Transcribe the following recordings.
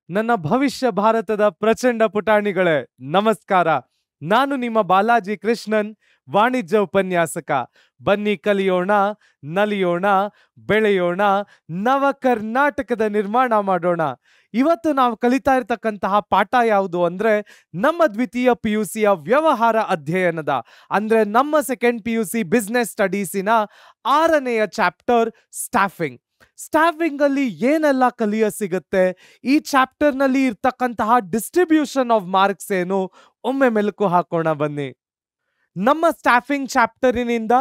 ನನ್ನ ಭವಿಷ್ಯ ಭಾರತದ ಪ್ರಚಂಡ ಪುಟಾಣಿಗಳೇ ನಮಸ್ಕಾರ. ನಾನು ನಿಮ್ಮ ಬಾಲಾಜಿ ಕೃಷ್ಣನ್, ವಾಣಿಜ್ಯ ಉಪನ್ಯಾಸಕ. ಬನ್ನಿ ಕಲಿಯೋಣ, ನಲಿಯೋಣ, ಬೆಳೆಯೋಣ, ನವ ಕರ್ನಾಟಕದ ನಿರ್ಮಾಣ ಮಾಡೋಣ. ಇವತ್ತು ನಾವು ಕಲಿತಾ ಇರ್ತಕ್ಕಂತಹ ಪಾಠ ಯಾವುದು ಅಂದ್ರೆ ನಮ್ಮ ದ್ವಿತೀಯ PUC ವ್ಯವಹಾರ ಅಧ್ಯಯನದ ಅಂದ್ರೆ ನಮ್ಮ ಸೆಕೆಂಡ್ PUC ಬಿಸ್ನೆಸ್ ಸ್ಟಡೀಸಿನ 6ನೆಯ ಚಾಪ್ಟರ್ ಸ್ಟಾಫಿಂಗ್. ಸ್ಟಾಫಿಂಗ್ ಅಲ್ಲಿ ಏನೆಲ್ಲ ಕಲಿಯ ಸಿಗುತ್ತೆ, ಈ ಚಾಪ್ಟರ್ ನಲ್ಲಿ ಇರ್ತಕ್ಕಂತಹ ಡಿಸ್ಟ್ರಿಬ್ಯೂಷನ್ ಆಫ್ ಮಾರ್ಕ್ಸ್ ಏನು, ಒಮ್ಮೆ ಮೆಲುಕು ಹಾಕೋಣ ಬನ್ನಿ. ನಮ್ಮ ಸ್ಟಾಫಿಂಗ್ ಚಾಪ್ಟರಿನಿಂದ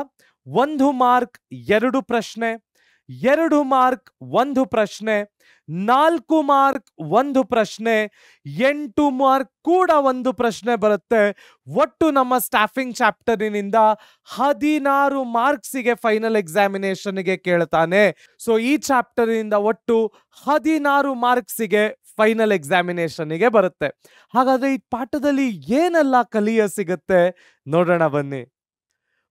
1 ಮಾರ್ಕ್ 2 ಪ್ರಶ್ನೆ, 2 ಮಾರ್ಕ್ 1 ಪ್ರಶ್ನೆ, 4 ಮಾರ್ಕ್ 1 ಪ್ರಶ್ನೆ, 8 ಮಾರ್ಕ್ ಕೂಡ 1 ಪ್ರಶ್ನೆ ಬರುತ್ತೆ. ಒಟ್ಟು ನಮ್ಮ ಸ್ಟಾಫಿಂಗ್ ಚಾಪ್ಟರಿನಿಂದ 16 ಮಾರ್ಕ್ಸಿಗೆ ಫೈನಲ್ ಎಕ್ಸಾಮಿನೇಷನ್ಗೆ ಕೇಳ್ತಾನೆ. ಸೊ ಈ ಚಾಪ್ಟರಿನಿಂದ ಒಟ್ಟು 16 ಮಾರ್ಕ್ಸಿಗೆ ಫೈನಲ್ ಎಕ್ಸಾಮಿನೇಷನ್ಗೆ ಬರುತ್ತೆ. ಹಾಗಾದ್ರೆ ಈ ಪಾಠದಲ್ಲಿ ಏನೆಲ್ಲ ಕಲಿಯ ಸಿಗುತ್ತೆ ನೋಡೋಣ ಬನ್ನಿ.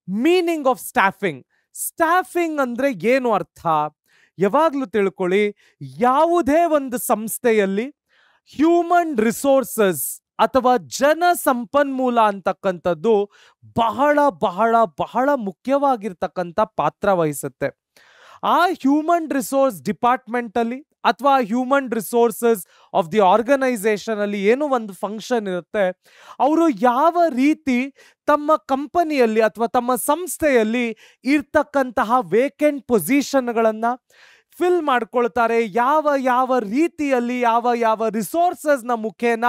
Meaning of staffing. ಸ್ಟಾಫಿಂಗ್ ಅಂದ್ರೆ ಏನು ಅರ್ಥ? ಯಾವಾಗ್ಲೂ ತಿಳ್ಕೊಳ್ಳಿ, ಯಾವುದೇ ಒಂದು ಸಂಸ್ಥೆಯಲ್ಲಿ ಹ್ಯೂಮನ್ ರಿಸೋರ್ಸಸ್ ಅಥವಾ ಜನ ಸಂಪನ್ಮೂಲ ಅಂತಕ್ಕಂಥದ್ದು ಬಹಳ ಬಹಳ ಬಹಳ ಮುಖ್ಯವಾಗಿರ್ತಕ್ಕಂಥ ಪಾತ್ರ ವಹಿಸುತ್ತೆ. ಆ ಹ್ಯೂಮನ್ ರಿಸೋರ್ಸ್ ಡಿಪಾರ್ಟ್ಮೆಂಟ್ ಅಲ್ಲಿ ಅಥವಾ human resources of the organisation ಅಲ್ಲಿ ಏನೋ ಒಂದು ಫಂಕ್ಷನ್ ಇರುತ್ತೆ. ಅವರು ಯಾವ ರೀತಿ ತಮ್ಮ ಕಂಪನಿಯಲ್ಲಿ ಅಥವಾ ತಮ್ಮ ಸಂಸ್ಥೆಯಲ್ಲಿ ಇರ್ತಕ್ಕಂತಹ ವೇಕೆಂಟ್ ಪೊಸಿಷನ್ಗಳನ್ನ ಫಿಲ್ ಮಾಡ್ಕೊಳ್ತಾರೆ, ಯಾವ ಯಾವ ರೀತಿಯಲ್ಲಿ ಯಾವ ಯಾವ ರಿಸೋರ್ಸಸ್ ನ ಮುಖೇನ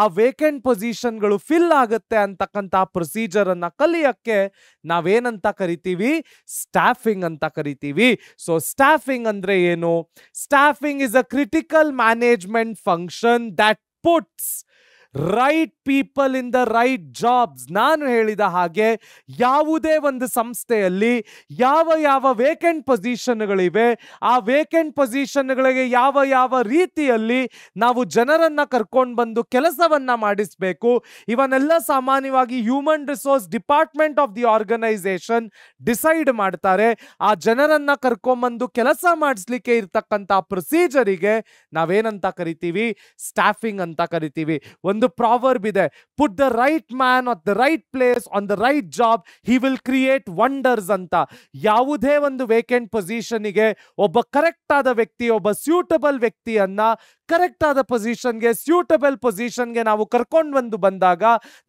ಆ ವೇಕೆಂಟ್ ಪೊಸಿಷನ್ಗಳು ಫಿಲ್ ಆಗುತ್ತೆ ಅಂತಕ್ಕಂಥ ಪ್ರೊಸೀಜರ್ ಅನ್ನ ಕಲಿಯಕ್ಕೆ ನಾವೇನಂತ ಕರಿತೀವಿ? ಸ್ಟಾಫಿಂಗ್ ಅಂತ ಕರಿತೀವಿ. ಸೊ ಸ್ಟಾಫಿಂಗ್ ಅಂದ್ರೆ ಏನು? Staffing is a critical management function that puts right people in the right jobs. ನಾನು ಹೇಳಿದ ಹಾಗೆ ಯಾವುದೇ ಒಂದು ಸಂಸ್ಥೆಯಲ್ಲಿ ಯಾವ ಯಾವ ವೇಕೆಂಟ್ ಪೊಸಿಷನ್ಗಳಿವೆ, ಆ ವೇಕೆಂಟ್ ಪೊಸಿಷನ್ಗಳಿಗೆ ಯಾವ ಯಾವ ರೀತಿಯಲ್ಲಿ ನಾವು ಜನರನ್ನ ಕರ್ಕೊಂಡು ಬಂದು ಕೆಲಸವನ್ನ ಮಾಡಿಸಬೇಕು, ಇವನ್ನೆಲ್ಲ ಸಾಮಾನ್ಯವಾಗಿ human resource department of the organisation decide ಮಾಡ್ತಾರೆ. ಆ ಜನರನ್ನ ಕರ್ಕೊಂಡ್ಬಂದು ಕೆಲಸ ಮಾಡಿಸ್ಲಿಕ್ಕೆ ಇರ್ತಕ್ಕಂಥ ಪ್ರೊಸೀಜರಿಗೆ ನಾವೇನಂತ ಕರಿತೀವಿ? ಸ್ಟಾಫಿಂಗ್ ಅಂತ ಕರಿತೀವಿ. ಒಂದು ಪ್ರಾವರ್ಬ್ ಇದೆ, put the right man at the right place on the right job, he will create wonders ಅಂತ. ಯಾವುದೇ ಒಂದು ವೇಕೆಂಟ್ ಪೊಸಿಷನ್ಗೆ ಒಬ್ಬ ಕರೆಕ್ಟ್ ಆದ ವ್ಯಕ್ತಿ, ಒಬ್ಬ ಸ್ಯೂಟಬಲ್ ವ್ಯಕ್ತಿಯನ್ನ ಕರೆಕ್ಟ್ ಆದ ಪೊಸಿಷನ್ಗೆ, ಸ್ಯೂಟಬಲ್ ಪೊಸಿಷನ್ಗೆ ನಾವು ಕರ್ಕೊಂಡು ಬಂದಾಗ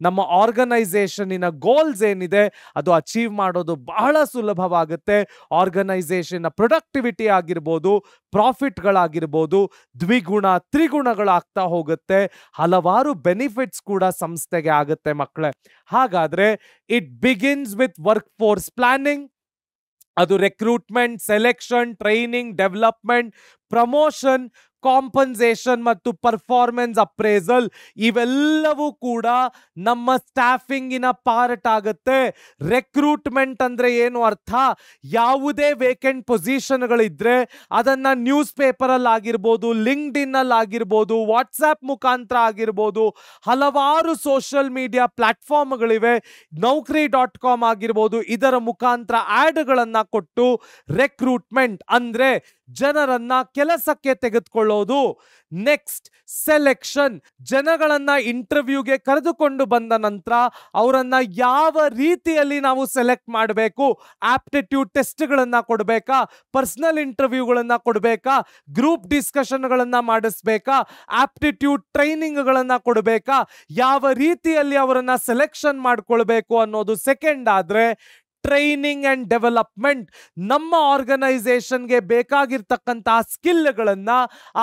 ನಮ್ಮ ಆರ್ಗನೈಸೇಷನಿನ ಗೋಲ್ಸ್ ಏನಿದೆ ಅದು ಅಚೀವ್ ಮಾಡೋದು ಬಹಳ ಸುಲಭವಾಗುತ್ತೆ. ಆರ್ಗನೈಸೇಷನ್ ಪ್ರೊಡಕ್ಟಿವಿಟಿ ಆಗಿರ್ಬೋದು, ಪ್ರಾಫಿಟ್ಗಳಾಗಿರ್ಬೋದು ದ್ವಿಗುಣ ತ್ರಿಗುಣಗಳಾಗ್ತಾ ಹೋಗುತ್ತೆ. ಹಲವಾರು ಬೆನಿಫಿಟ್ಸ್ ಕೂಡ ಸಂಸ್ಥೆಗೆ ಆಗುತ್ತೆ ಮಕ್ಕಳೇ. ಹಾಗಾದ್ರೆ it begins with workforce planning. ಅದು recruitment, selection, training, development, promotion, compensation ಮತ್ತು ಪರ್ಫಾರ್ಮೆನ್ಸ್ ಅಪ್ರೇಸಲ್ ಇವೆಲ್ಲವೂ ಕೂಡ ನಮ್ಮ ಸ್ಟಾಫಿಂಗಿನ ಪಾರ್ಟ್ ಆಗುತ್ತೆ. ರೆಕ್ರೂಟ್ಮೆಂಟ್ ಅಂದ್ರೆ ಏನು ಅರ್ಥ? ಯಾವುದೇ ವೇಕೆಂಟ್ ಪೊಸಿಷನ್ಗಳಿದ್ರೆ ಅದನ್ನ ನ್ಯೂಸ್ ಪೇಪರ್ ಅಲ್ಲಿ ಆಗಿರ್ಬೋದು, ಲಿಂಕ್ಡ್ಇನ್ ಅಲ್ಲಿ ಆಗಿರ್ಬೋದು, ವಾಟ್ಸ್ಆಪ್ ಮುಖಾಂತರ ಆಗಿರ್ಬೋದು, ಹಲವಾರು ಸೋಷಿಯಲ್ ಮೀಡಿಯಾ ಪ್ಲಾಟ್ಫಾರ್ಮ್ಗಳಿವೆ, Naukri.com ಆಗಿರ್ಬೋದು, ಇದರ ಮುಖಾಂತರ ಆಡ್ಗಳನ್ನ ಕೊಟ್ಟು ರೆಕ್ರೂಟ್ಮೆಂಟ್ ಅಂದ್ರೆ ಜನರನ್ನ ಕೆಲಸಕ್ಕೆ ತೆಗೆದುಕೊಳ್ಳೋದು. ನೆಕ್ಸ್ಟ್ ಸೆಲೆಕ್ಷನ್, ಜನಗಳನ್ನ ಇಂಟರ್ವ್ಯೂಗೆ ಕರೆದುಕೊಂಡು ಬಂದ ನಂತರ ಅವರನ್ನ ಯಾವ ರೀತಿಯಲ್ಲಿ ನಾವು ಸೆಲೆಕ್ಟ್ ಮಾಡಬೇಕು, ಆಪ್ಟಿಟ್ಯೂಡ್ ಟೆಸ್ಟ್ಗಳನ್ನ ಕೊಡಬೇಕಾ, ಪರ್ಸನಲ್ ಇಂಟರ್ವ್ಯೂಗಳನ್ನ ಕೊಡಬೇಕಾ, ಗ್ರೂಪ್ ಡಿಸ್ಕಷನ್ಗಳನ್ನ ಮಾಡಿಸ್ಬೇಕಾ, ಆಪ್ಟಿಟ್ಯೂಡ್ ಟ್ರೈನಿಂಗ್ಗಳನ್ನ ಕೊಡಬೇಕಾ, ಯಾವ ರೀತಿಯಲ್ಲಿ ಅವರನ್ನ ಸೆಲೆಕ್ಷನ್ ಮಾಡ್ಕೊಳ್ಬೇಕು ಅನ್ನೋದು ಸೆಕೆಂಡ್. ಆದ್ರೆ ಟ್ರೈನಿಂಗ್ ಅಂಡ್ ಡೆವಲಪ್ಮೆಂಟ್, ನಮ್ಮ ಆರ್ಗನೈಸೇಷನ್ಗೆ ಬೇಕಾಗಿರ್ತಕ್ಕಂತಹ ಸ್ಕಿಲ್ಗಳನ್ನ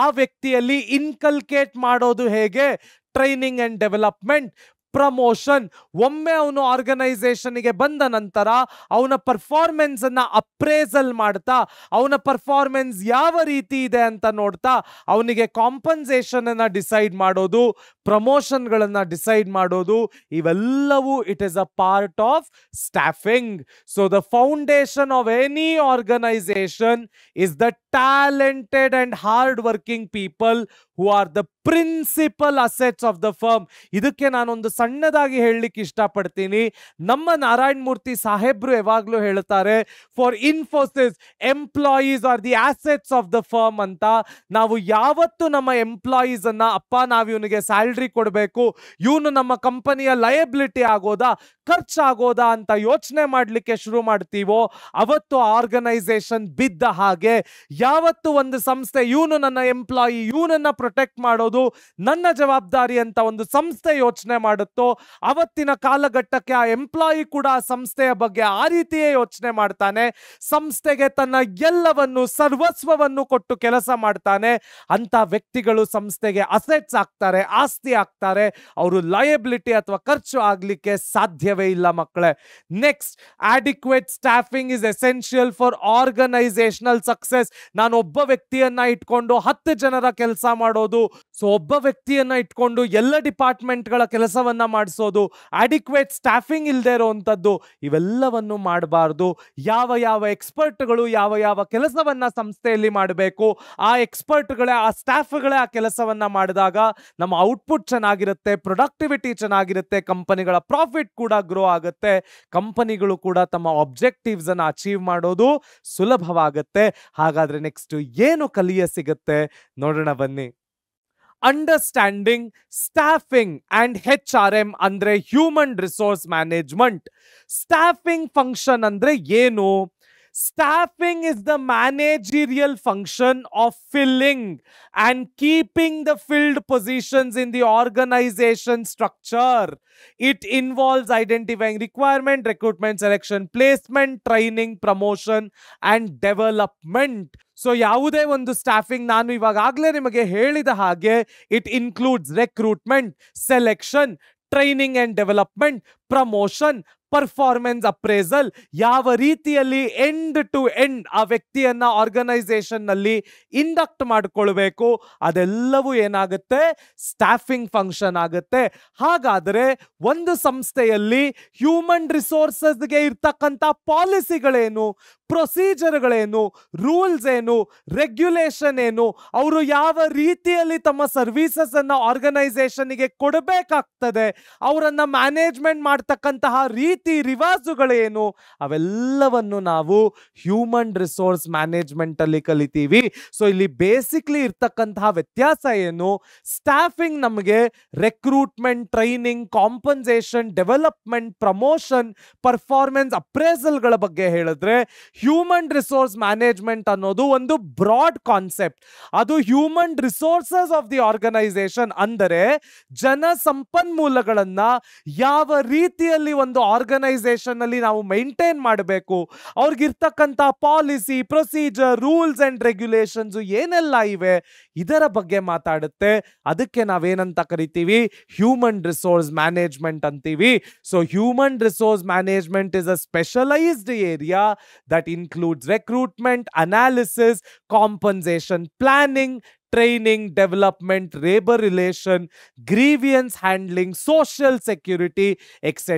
ಆ ವ್ಯಕ್ತಿಯಲ್ಲಿ ಇನ್ಕಲ್ಕೇಟ್ ಮಾಡೋದು ಹೇಗೆ? Training and development. ಪ್ರಮೋಷನ್, ಒಮ್ಮೆ ಅವನು ಆರ್ಗನೈಸೇಷನ್ಗೆ ಬಂದ ನಂತರ ಅವನ ಪರ್ಫಾರ್ಮೆನ್ಸ್ ಅನ್ನ ಅಪ್ರೇಸಲ್ ಮಾಡ್ತಾ, ಅವನ ಪರ್ಫಾರ್ಮೆನ್ಸ್ ಯಾವ ರೀತಿ ಇದೆ ಅಂತ ನೋಡ್ತಾ ಅವನಿಗೆ ಕಾಂಪನ್ಸೇಷನ್ ಅನ್ನ ಡಿಸೈಡ್ ಮಾಡೋದು, ಪ್ರಮೋಷನ್ಗಳನ್ನ ಡಿಸೈಡ್ ಮಾಡೋದು, ಇವೆಲ್ಲವೂ it is a part of staffing. So the foundation of any organisation is the talented and hard working people who are the principal assets of the firm. ಇದಕ್ಕೆ ನಾನೊಂದು ಸಣ್ಣದಾಗಿ ಹೇಳಲಿಕ್ಕೆ ಇಷ್ಟಪಡ್ತೀನಿ. ನಮ್ಮ ನಾರಾಯಣ್ ಮೂರ್ತಿ ಸಾಹೇಬ್ರು ಯಾವಾಗಲೂ ಹೇಳ್ತಾರೆ, for Infosys employees are the assets of the firm ಅಂತ. ನಾವು ಯಾವತ್ತು ನಮ್ಮ ಎಂಪ್ಲಾಯೀಸ್ ಅನ್ನ ಅಪ್ಪ ನಾವು ಇವನಿಗೆ ಸ್ಯಾಲ್ರಿ ಕೊಡಬೇಕು, ಇವನು ನಮ್ಮ ಕಂಪನಿಯ ಲಯಬಿಲಿಟಿ ಆಗೋದಾ ಖರ್ಚಾಗೋದಾ ಅಂತ ಯೋಚನೆ ಮಾಡಲಿಕ್ಕೆ ಶುರು ಮಾಡ್ತೀವೋ ಅವತ್ತು ಆರ್ಗನೈಸೇಷನ್ ಬಿದ್ದ ಹಾಗೆ. ಯಾವತ್ತು ಒಂದು ಸಂಸ್ಥೆ ಇವನು ನನ್ನ ಎಂಪ್ಲಾಯಿ, ಇವನನ್ನ ಪ್ರೊಟೆಕ್ಟ್ ಮಾಡೋದು ನನ್ನ ಜವಾಬ್ದಾರಿ ಅಂತ ಒಂದು ಸಂಸ್ಥೆ ಯೋಚನೆ ಮಾಡುತ್ತೋ ಅವತ್ತಿನ ಕಾಲಘಟ್ಟಕ್ಕೆ ಆ ಎಂಪ್ಲಾಯಿ ಕೂಡ ಆ ಸಂಸ್ಥೆಯ ಬಗ್ಗೆ ಆ ರೀತಿಯೇ ಯೋಚನೆ ಮಾಡ್ತಾನೆ. ಸಂಸ್ಥೆಗೆ ತನ್ನ ಎಲ್ಲವನ್ನು ಸರ್ವಸ್ವವನ್ನು ಕೊಟ್ಟು ಕೆಲಸ ಮಾಡ್ತಾನೆ. ಅಂತ ವ್ಯಕ್ತಿಗಳು ಸಂಸ್ಥೆಗೆ ಅಸೆಟ್ಸ್ ಆಗ್ತಾರೆ, ಆಸ್ತಿ ಆಗ್ತಾರೆ. ಅವರು ಲಯಬಿಲಿಟಿ ಅಥವಾ ಖರ್ಚು ಆಗ್ಲಿಕ್ಕೆ ಸಾಧ್ಯವೇ ಇಲ್ಲ ಮಕ್ಕಳೇ. Next, adequate staffing is essential for organizational success. ನಾನು ಒಬ್ಬ ವ್ಯಕ್ತಿಯನ್ನ ಇಟ್ಕೊಂಡು 10 ಜನರ ಕೆಲಸ ಮಾಡೋದು, ಸೊ ಒಬ್ಬ ವ್ಯಕ್ತಿಯನ್ನ ಇಟ್ಕೊಂಡು ಎಲ್ಲ ಡಿಪಾರ್ಟ್ಮೆಂಟ್ಗಳ ಕೆಲಸವನ್ನ ಮಾಡಿಸೋದು, adequate staffing ಇಲ್ಲದೆ ಇರುವಂತದ್ದು, ಇವೆಲ್ಲವನ್ನು ಮಾಡಬಾರ್ದು. ಯಾವ ಯಾವ ಎಕ್ಸ್ಪರ್ಟ್ಗಳು ಯಾವ ಯಾವ ಕೆಲಸವನ್ನ ಸಂಸ್ಥೆಯಲ್ಲಿ ಮಾಡಬೇಕು, ಆ ಎಕ್ಸ್ಪರ್ಟ್ಗಳೇ ಆ ಸ್ಟಾಫ್ಗಳೇ ಆ ಕೆಲಸವನ್ನ ಮಾಡಿದಾಗ ನಮ್ಮ ಔಟ್ಪುಟ್ ಚೆನ್ನಾಗಿರುತ್ತೆ, ಪ್ರೊಡಕ್ಟಿವಿಟಿ ಚೆನ್ನಾಗಿರುತ್ತೆ, ಕಂಪನಿಗಳ ಪ್ರಾಫಿಟ್ ಕೂಡ ಗ್ರೋ ಆಗುತ್ತೆ, ಕಂಪನಿಗಳು ಕೂಡ ತಮ್ಮ ಆಬ್ಜೆಕ್ಟಿವ್ಸ್ ಅನ್ನು ಅಚೀವ್ ಮಾಡೋದು ಸುಲಭವಾಗುತ್ತೆ. ಹಾಗಾದ್ರೆ ನೆಕ್ಸ್ಟ್ ಏನು ಕಲಿಯ ಸಿಗುತ್ತೆ ನೋಡೋಣ ಬನ್ನಿ. ಅಂಡರ್ಸ್ಟ್ಯಾಂಡಿಂಗ್ ಸ್ಟಾಫಿಂಗ್ ಅಂಡ್ HRM ಅಂದ್ರೆ human resource management. Staffing function ಅಂದ್ರೆ ಏನು? Staffing is the managerial function of filling and keeping the filled positions in the organization structure. It involves identifying requirement, recruitment, selection, placement, training, promotion and development. So ಯಾವುದೇ ಒಂದು staffing ನಾನು ಇವಾಗಲೇ ನಿಮಗೆ ಹೇಳಿದ ಹಾಗೆ it includes recruitment, selection, training and development, promotion, performance appraisal. ಯಾವ ರೀತಿಯಲ್ಲಿ end to end ಆ ವ್ಯಕ್ತಿಯನ್ನ ಆರ್ಗನೈಸೇಷನ್ ನಲ್ಲಿ ಇಂಡಕ್ಟ್ ಮಾಡಿಕೊಳ್ಬೇಕು ಅದೆಲ್ಲವೂ ಏನಾಗುತ್ತೆ? ಸ್ಟಾಫಿಂಗ್ ಫಂಕ್ಷನ್ ಆಗುತ್ತೆ. ಹಾಗಾದರೆ ಒಂದು ಸಂಸ್ಥೆಯಲ್ಲಿ ಹ್ಯೂಮನ್ ರಿಸೋರ್ಸಸ್ಗೆ ಇರ್ತಕ್ಕಂಥ ಪಾಲಿಸಿಗಳೇನು, ಪ್ರೊಸೀಜರ್ಗಳೇನು, ರೂಲ್ಸ್ ಏನು, ರೆಗ್ಯುಲೇಷನ್ ಏನು, ಅವರು ಯಾವ ರೀತಿಯಲ್ಲಿ ತಮ್ಮ ಸರ್ವಿಸಸ್ ಅನ್ನ ಆರ್ಗನೈಸೇಷನ್ಗೆ ಕೊಡಬೇಕಾಗ್ತದೆ, ಅವರನ್ನ ಮ್ಯಾನೇಜ್ಮೆಂಟ್ ಮಾಡ್ತಕ್ಕಂತಹ ರೀತಿ ರಿವಾಜುಗಳೇನು, ಅವೆಲ್ಲವನ್ನು ನಾವು ಹ್ಯೂಮನ್ ರಿಸೋರ್ಸ್ ಮ್ಯಾನೇಜ್ಮೆಂಟ್ ಅಲ್ಲಿ ಕಲಿತೀವಿ. ಸೊ ಇಲ್ಲಿ ಬೇಸಿಕ್ಲಿ ಇರ್ತಕ್ಕಂತಹ ವ್ಯತ್ಯಾಸ ಏನು? ಸ್ಟಾಫಿಂಗ್ ನಮಗೆ recruitment, training, compensation, development, promotion, performance ಅಪ್ರೇಸಲ್ಗಳ ಬಗ್ಗೆ ಹೇಳಿದ್ರೆ, ಹ್ಯೂಮನ್ ರಿಸೋರ್ಸ್ ಮ್ಯಾನೇಜ್ಮೆಂಟ್ ಅನ್ನೋದು ಒಂದು ಬ್ರಾಡ್ ಕಾನ್ಸೆಪ್ಟ್. ಅದು human resources of the organisation, ಅಂದರೆ ಜನ ಸಂಪನ್ಮೂಲಗಳನ್ನ ಯಾವ ರೀತಿಯಲ್ಲಿ ಒಂದು ಆರ್ಗನೈಸೇಷನ್ ಅಲ್ಲಿ ನಾವು ಮೇಂಟೈನ್ ಮಾಡಬೇಕು, ಅವ್ರಿಗಿರ್ತಕ್ಕಂಥ policy, procedure, rules and regulations ಏನೆಲ್ಲ ಇವೆ ಇದರ ಬಗ್ಗೆ ಮಾತಾಡುತ್ತೆ. ಅದಕ್ಕೆ ನಾವೇನಂತ ಕರಿತೀವಿ? ಹ್ಯೂಮನ್ ರಿಸೋರ್ಸ್ ಮ್ಯಾನೇಜ್ಮೆಂಟ್ ಅಂತೀವಿ. So human resource management is a specialised area that includes recruitment, analysis, compensation, planning, training, development, labor relation, grievance handling, social security, etc.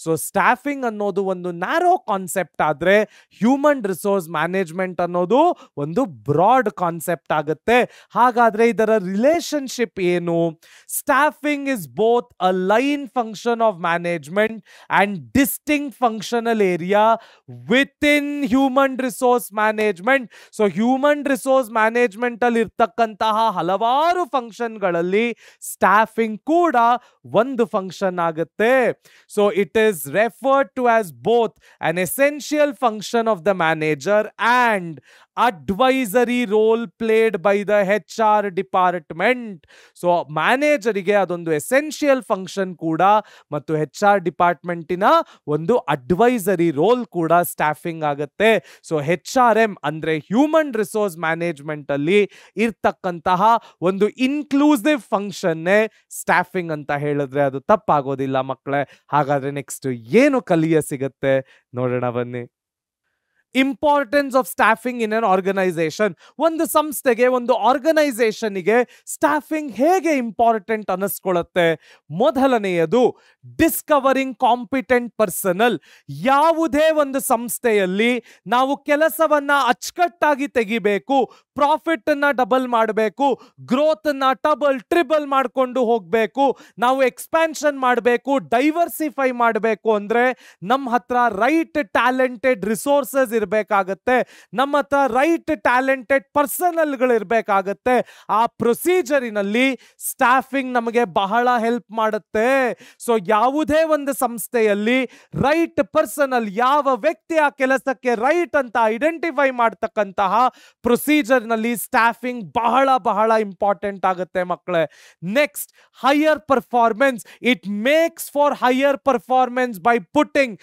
So staffing ಅನ್ನೋದು ಒಂದು ನ್ಯಾರೋ ಕಾನ್ಸೆಪ್ಟ್ ಆದ್ರೆ ಹ್ಯೂಮನ್ ರಿಸೋರ್ಸ್ ಮ್ಯಾನೇಜ್ಮೆಂಟ್ ಅನ್ನೋದು ಒಂದು broad concept ಆಗುತ್ತೆ. ಹಾಗಾದ್ರೆ ಇದರ relationship ಏನು? Staffing is both a line function of management and distinct functional area within human resource management. So human resource management ಅಲ್ಲಿ ಇರ್ತಕ್ಕಂತಹ ಹಲವಾರು ಫಂಕ್ಷನ್ಗಳಲ್ಲಿ ಸ್ಟಾಫಿಂಗ್ ಕೂಡ ಒಂದು ಫಂಕ್ಷನ್ ಆಗುತ್ತೆ. So it is referred to as both an essential function of the manager and advisory role played by the HR department. So ಮ್ಯಾನೇಜರಿಗೆ ಅದೊಂದು essential function ಕೂಡ ಮತ್ತು HR ಡಿಪಾರ್ಟ್ಮೆಂಟಿನ ಒಂದು ಅಡ್ವೈಸರಿ ರೋಲ್ ಕೂಡ ಸ್ಟಾಫಿಂಗ್ ಆಗುತ್ತೆ. ಸೊ HRM ಅಂದ್ರೆ ಹ್ಯೂಮನ್ ರಿಸೋರ್ಸ್ ಮ್ಯಾನೇಜ್ಮೆಂಟ್ ಅಲ್ಲಿ ಇರ್ತಕ್ಕಂತಹ ಒಂದು ಇನ್ಕ್ಲೂಸಿವ್ ಫಂಕ್ಷನ್ನೇ ಸ್ಟಾಫಿಂಗ್ ಅಂತ ಹೇಳಿದ್ರೆ ಅದು ತಪ್ಪಾಗೋದಿಲ್ಲ ಮಕ್ಕಳೇ. ಹಾಗಾದ್ರೆ ನೆಕ್ಸ್ಟ್ ಏನು ಕಲಿಯ ಸಿಗುತ್ತೆ ನೋಡೋಣ ಬನ್ನಿ. Importance of staffing in an organisation. ಒಂದು ಸಂಸ್ಥೆಗೆ, ಒಂದು ಆರ್ಗನೈಸೇಷನ್ಗೆ ಸ್ಟಾಫಿಂಗ್ ಹೇಗೆ ಇಂಪಾರ್ಟೆಂಟ್ ಅನ್ನಿಸ್ಕೊಳ್ಳುತ್ತೆ? ಮೊದಲನೆಯದು ಡಿಸ್ಕವರಿಂಗ್ ಕಾಂಪಿಟೆಂಟ್ ಪರ್ಸನಲ್. ಯಾವುದೇ ಒಂದು ಸಂಸ್ಥೆಯಲ್ಲಿ ನಾವು ಕೆಲಸವನ್ನ ಅಚ್ಚುಕಟ್ಟಾಗಿ ತೆಗಿಬೇಕು, ಪ್ರಾಫಿಟ್ ಅನ್ನ ಡಬಲ್ ಮಾಡಬೇಕು, ಗ್ರೋತ್ ಅನ್ನ ಟ್ರಿಬಲ್ ಮಾಡ್ಕೊಂಡು ಹೋಗ್ಬೇಕು, ನಾವು ಎಕ್ಸ್ಪ್ಯಾನ್ಷನ್ ಮಾಡಬೇಕು, ಡೈವರ್ಸಿಫೈ ಮಾಡಬೇಕು ಅಂದ್ರೆ ನಮ್ಮ ಹತ್ರ ರೈಟ್ ಟ್ಯಾಲೆಂಟೆಡ್ ರಿಸೋರ್ಸಸ್ ಇರಬೇಕಾಗತ್ತೆ, ನಮ್ಮ ಹತ್ರ ರೈಟ್ ಟ್ಯಾಲೆಂಟೆಡ್ ಪರ್ಸನಲ್ಗಳು ಇರಬೇಕಾಗತ್ತೆ. ಆ ಪ್ರೊಸೀಜರಿನಲ್ಲಿ ಸ್ಟಾಫಿಂಗ್ ನಮಗೆ ಬಹಳ ಹೆಲ್ಪ್ ಮಾಡುತ್ತೆ. ಸೊ ಯಾವುದೇ ಒಂದು ಸಂಸ್ಥೆಯಲ್ಲಿ ರೈಟ್ ಪರ್ಸನಲ್, ಯಾವ ವ್ಯಕ್ತಿ ಆ ಕೆಲಸಕ್ಕೆ ರೈಟ್ ಅಂತ ಐಡೆಂಟಿಫೈ ಮಾಡ್ತಕ್ಕಂತಹ ಪ್ರೊಸೀಜರ್ ನಲ್ಲಿ ಸ್ಟಾಫಿಂಗ್ ಬಹಳ ಬಹಳ ಇಂಪಾರ್ಟೆಂಟ್ ಆಗುತ್ತೆ ಮಕ್ಕಳೇ. Next, higher performance. It makes for higher performance by putting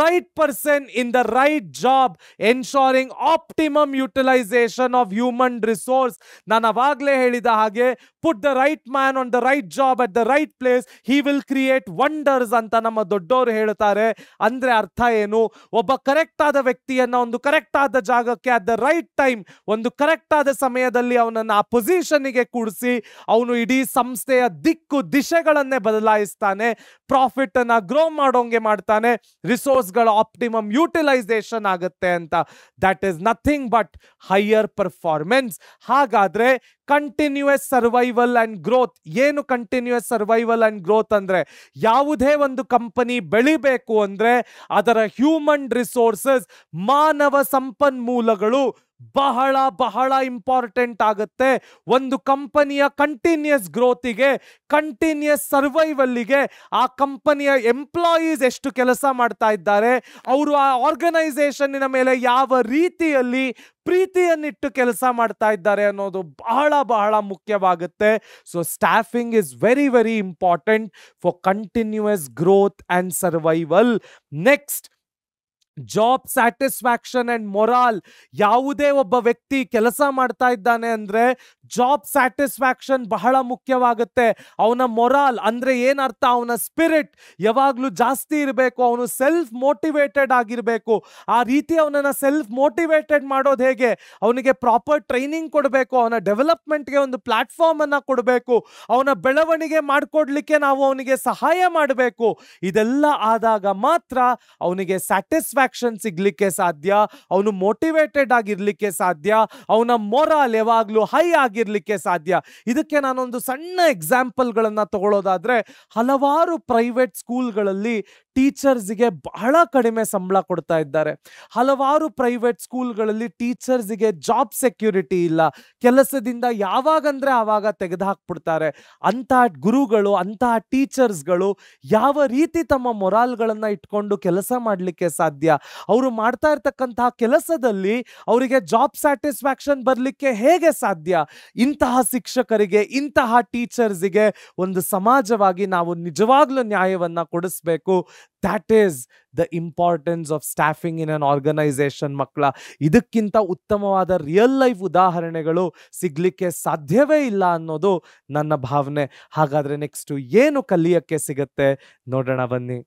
right person in the right job, ensuring optimum utilisation of human resource. ನಾನು ಅವಾಗಲೇ ಹೇಳಿದ ಹಾಗೆ, ಪುಟ್ the right man on the right job at the right place, he will create wonders ಅಂತ ನಮ್ಮ ದೊಡ್ಡವರು ಹೇಳ್ತಾರೆ. ಅಂದ್ರೆ ಅರ್ಥ ಏನು? ಒಬ್ಬ ಕರೆಕ್ಟ್ ಆದ ವ್ಯಕ್ತಿಯನ್ನ ಒಂದು ಕರೆಕ್ಟ್ ಆದ ಜಾಗಕ್ಕೆ ಅಟ್ ದ ರೈಟ್ ಟೈಮ್, ಒಂದು ಕರೆಕ್ಟ್ ಆದ ಸಮಯದಲ್ಲಿ ಅವನನ್ನು ಆ ಪೊಸಿಷನ್ಗೆ ಕೂಡಿಸಿ ಅವನು ಇಡೀ ಸಂಸ್ಥೆಯ ದಿಕ್ಕು ದಿಶೆಗಳನ್ನೇ ಬದಲಾಯಿಸ್ತಾನೆ, ಪ್ರಾಫಿಟ್ ಅನ್ನ ಗ್ರೋ ಮಾಡೋಂಗೆ ಮಾಡ್ತಾನೆ, ರಿಸೋರ್ಸ್ಗಳ ಆಪ್ಟಿಮಮ್ ಯುಟಿಲೈಸೇಷನ್ ಆಗುತ್ತೆ ಅಂತ. That is nothing but higher performance. ಹಾಗಾದ್ರೆ ಕಂಟಿನ್ಯೂಯಸ್ ಸರ್ವೈವಲ್ ಅಂಡ್ ಗ್ರೋತ್ ಏನು? ಕಂಟಿನ್ಯೂಯಸ್ ಸರ್ವೈವಲ್ ಅಂಡ್ ಗ್ರೋತ್ ಅಂದ್ರೆ ಯಾವುದೇ ಒಂದು ಕಂಪನಿ ಬೆಳಿಬೇಕು ಅಂದ್ರೆ ಅದರ ಹ್ಯೂಮನ್ ರಿಸೋರ್ಸಸ್, ಮಾನವ ಸಂಪನ್ಮೂಲಗಳು ಬಹಳ ಬಹಳ ಇಂಪಾರ್ಟೆಂಟ್ ಆಗುತ್ತೆ. ಒಂದು ಕಂಪನಿಯ ಕಂಟಿನ್ಯೂಯಸ್ ಗ್ರೋತಿಗೆ, ಕಂಟಿನ್ಯೂಯಸ್ ಸರ್ವೈವಲ್ಗೆ ಆ ಕಂಪನಿಯ ಎಂಪ್ಲಾಯೀಸ್ ಎಷ್ಟು ಕೆಲಸ ಮಾಡ್ತಾ ಇದ್ದಾರೆ, ಅವರು ಆ ಆರ್ಗನೈಸೇಷನ್ನಿನ ಮೇಲೆ ಯಾವ ರೀತಿಯಲ್ಲಿ ಪ್ರೀತಿಯನ್ನಿಟ್ಟು ಕೆಲಸ ಮಾಡ್ತಾ ಇದ್ದಾರೆ ಅನ್ನೋದು ಬಹಳ ಬಹಳ ಮುಖ್ಯವಾಗುತ್ತೆ. So staffing is very very important for continuous growth and survival. Next, job satisfaction and morale. ಯಾವುದೇ ಒಬ್ಬ ವ್ಯಕ್ತಿ ಕೆಲಸ ಮಾಡ್ತಾ ಇದ್ದಾನೆ ಅಂದ್ರೆ ಜಾಬ್ ಸ್ಯಾಟಿಸ್ಫ್ಯಾಕ್ಷನ್ ಬಹಳ ಮುಖ್ಯವಾಗುತ್ತೆ. ಅವನ ಮೊರಾಲ್ ಅಂದ್ರೆ ಏನರ್ಥ? ಅವನ ಸ್ಪಿರಿಟ್ ಯಾವಾಗ್ಲೂ ಜಾಸ್ತಿ ಇರಬೇಕು, ಅವನು ಸೆಲ್ಫ್ ಮೋಟಿವೇಟೆಡ್ ಆಗಿರಬೇಕು. ಆ ರೀತಿ ಅವನನ್ನ ಸೆಲ್ಫ್ ಮೋಟಿವೇಟೆಡ್ ಮಾಡೋದು ಹೇಗೆ? ಅವನಿಗೆ ಪ್ರಾಪರ್ ಟ್ರೈನಿಂಗ್ ಕೊಡಬೇಕು, ಅವನ ಡೆವಲಪ್ಮೆಂಟ್ಗೆ ಒಂದು ಪ್ಲಾಟ್ಫಾರ್ಮ್ ಅನ್ನ ಕೊಡಬೇಕು, ಅವನ ಬೆಳವಣಿಗೆ ಮಾಡಿಕೊಡ್ಲಿಕ್ಕೆ ನಾವು ಅವನಿಗೆ ಸಹಾಯ ಮಾಡಬೇಕು. ಇದೆಲ್ಲ ಆದಾಗ ಮಾತ್ರ ಅವನಿಗೆ ಸ್ಯಾಟಿಸ್ಫ್ಯಾಕ್ಷನ್ ಸಿಗ್ಲಿಕ್ಕೆ ಸಾಧ್ಯ, ಅವನು ಮೋಟಿವೇಟೆಡ್ ಆಗಿರ್ಲಿಕ್ಕೆ ಸಾಧ್ಯ, ಅವನ ಮೊರಾಲ್ ಯಾವಾಗ್ಲೂ ಹೈ ಆಗಿರ್ಲಿಕ್ಕೆ ಸಾಧ್ಯ. ಇದಕ್ಕೆ ನಾನೊಂದು ಸಣ್ಣ ಎಕ್ಸಾಂಪಲ್ಗಳನ್ನ ತಗೊಳ್ಳೋದಾದ್ರೆ, ಹಲವಾರು ಪ್ರೈವೇಟ್ ಸ್ಕೂಲ್ಗಳಲ್ಲಿ ಟೀಚರ್ಸ್ಗೆ ಬಹಳ ಕಡಿಮೆ ಸಂಬಳ ಕೊಡ್ತಾ ಇದ್ದಾರೆ. ಹಲವಾರು ಪ್ರೈವೇಟ್ ಸ್ಕೂಲ್ಗಳಲ್ಲಿ ಟೀಚರ್ಸ್ಗೆ ಜಾಬ್ ಸೆಕ್ಯೂರಿಟಿ ಇಲ್ಲ, ಕೆಲಸದಿಂದ ಯಾವಾಗಂದ್ರೆ ಆವಾಗ ತೆಗೆದುಹಾಕ್ಬಿಡ್ತಾರೆ. ಅಂತಹ ಗುರುಗಳು, ಅಂತಹ ಟೀಚರ್ಸ್ಗಳು ಯಾವ ರೀತಿ ತಮ್ಮ ಮೊರಾಲ್ಗಳನ್ನ ಇಟ್ಕೊಂಡು ಕೆಲಸ ಮಾಡಲಿಕ್ಕೆ ಸಾಧ್ಯ? ಅವರು ಮಾಡ್ತಾ ಇರ್ತಕ್ಕಂತಹ ಕೆಲಸದಲ್ಲಿ ಅವರಿಗೆ ಜಾಬ್ ಸ್ಯಾಟಿಸ್ಫ್ಯಾಕ್ಷನ್ ಬರಲಿಕ್ಕೆ ಹೇಗೆ ಸಾಧ್ಯ? ಇಂತಹ ಶಿಕ್ಷಕರಿಗೆ, ಇಂತಹ ಟೀಚರ್ಸ್ಗೆ ಒಂದು ಸಮಾಜವಾಗಿ ನಾವು ನಿಜವಾಗ್ಲೂ ನ್ಯಾಯವನ್ನ ಕೊಡಿಸ್ಬೇಕು. That is the importance of staffing in an organization ಮಕ್ಕಳ. ಇದಕ್ಕಿಂತ ಉತ್ತಮವಾದ ರಿಯಲ್ ಲೈಫ್ ಉದಾಹರಣೆಗಳು ಸಿಗ್ಲಿಕ್ಕೆ ಸಾಧ್ಯವೇ ಇಲ್ಲ ಅನ್ನೋದು ನನ್ನ ಭಾವನೆ. ಹಾಗಾದ್ರೆ ನೆಕ್ಸ್ಟ್ ಏನು ಕಲಿಯಕ್ಕೆ ಸಿಗುತ್ತೆ ನೋಡೋಣ ಬನ್ನಿ.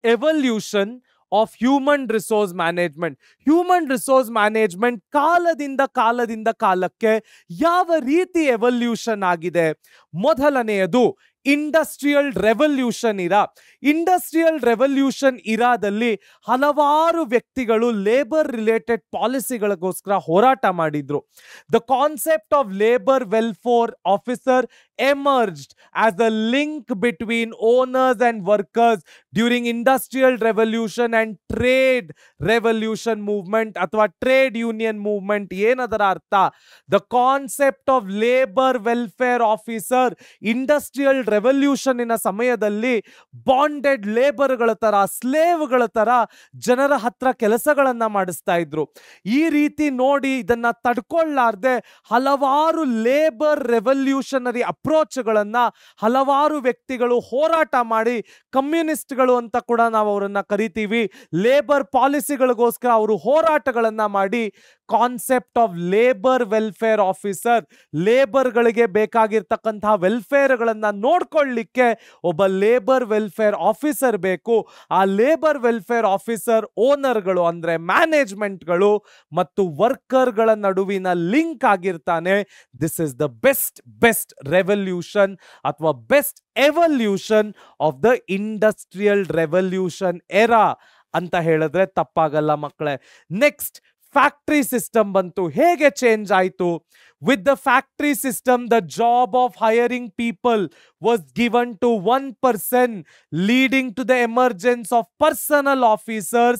Evolution of human resource management. Human resource management ಕಾಲದಿಂದ ಕಾಲಕ್ಕೆ ಯಾವ ರೀತಿ ಎವಲ್ಯೂಷನ್ ಆಗಿದೆ? ಮೊದಲನೆಯದು ಇಂಡಸ್ಟ್ರಿಯಲ್ ರೆವಲ್ಯೂಷನ್ ಇರಾ. ಇಂಡಸ್ಟ್ರಿಯಲ್ ರೆವಲ್ಯೂಷನ್ ಇರಾದಲ್ಲಿ ಹಲವಾರು ವ್ಯಕ್ತಿಗಳು ಲೇಬರ್ ರಿಲೇಟೆಡ್ ಪಾಲಿಸಿಗಳಿಗೋಸ್ಕರ ಹೋರಾಟ ಮಾಡಿದ್ರು. The concept of labour welfare officer emerged as a link between owners and workers during industrial revolution and trade revolution movement ಅಥವಾ trade union movement. ಏನದರ ಅರ್ಥ? The concept of labor welfare officer industrial revolution ಇನ ಸಮಯದಲ್ಲಿ bonded ಲೇಬರ್ಗಳ ತರ, ಸ್ಲೇವ್ಗಳ ತರ ಜನರ ಹತ್ರ ಕೆಲಸಗಳನ್ನ ಮಾಡಿಸ್ತಾ ಇದ್ರು. ಈ ರೀತಿ ನೋಡಿ ಇದನ್ನ ತಡ್ಕೊಳ್ಳಾರ್ದೆ ಹಲವಾರು ಲೇಬರ್ ರೆವಲ್ಯೂಷನರಿ ಅಪ್ರೋಚ್ಗಳನ್ನ ಹಲವಾರು ವ್ಯಕ್ತಿಗಳು ಹೋರಾಟ ಮಾಡಿ, ಕಮ್ಯುನಿಸ್ಟ್ಗಳು ಅಂತ ಕೂಡ ನಾವು ಅವರನ್ನ ಕರಿತೀವಿ, ಲೇಬರ್ ಪಾಲಿಸಿಗಳಿಗೋಸ್ಕರ ಅವರು ಹೋರಾಟಗಳನ್ನ ಮಾಡಿ concept of labour welfare officer, ಲೇಬರ್ಗಳಿಗೆ ಬೇಕಾಗಿರ್ತಕ್ಕಂತಹ ವೆಲ್ಫೇರ್ಗಳನ್ನ ನೋಡ್ಕೊಳ್ಳಿಕ್ಕೆ ಒಬ್ಬ ಲೇಬರ್ ವೆಲ್ಫೇರ್ ಆಫೀಸರ್ ಬೇಕು. ಆ ಲೇಬರ್ ವೆಲ್ಫೇರ್ ಆಫೀಸರ್ ಓನರ್ಗಳು ಅಂದ್ರೆ ಮ್ಯಾನೇಜ್ಮೆಂಟ್ಗಳು ಮತ್ತು ವರ್ಕರ್ಗಳ ನಡುವಿನ ಲಿಂಕ್ ಆಗಿರ್ತಾನೆ. This is the best revolution ಅಥವಾ best evolution of the industrial revolution era ಅಂತ ಹೇಳಿದ್ರೆ ತಪ್ಪಾಗಲ್ಲ ಮಕ್ಕಳೇ. ನೆಕ್ಸ್ಟ್, ಫ್ಯಾಕ್ಟ್ರಿ ಸಿಸ್ಟಮ್ ಬಂತು. ಹೇಗೆ ಚೇಂಜ್ ಆಯಿತು? With the factory system, the job of hiring people was given to one person, leading to the emergence of personal officers,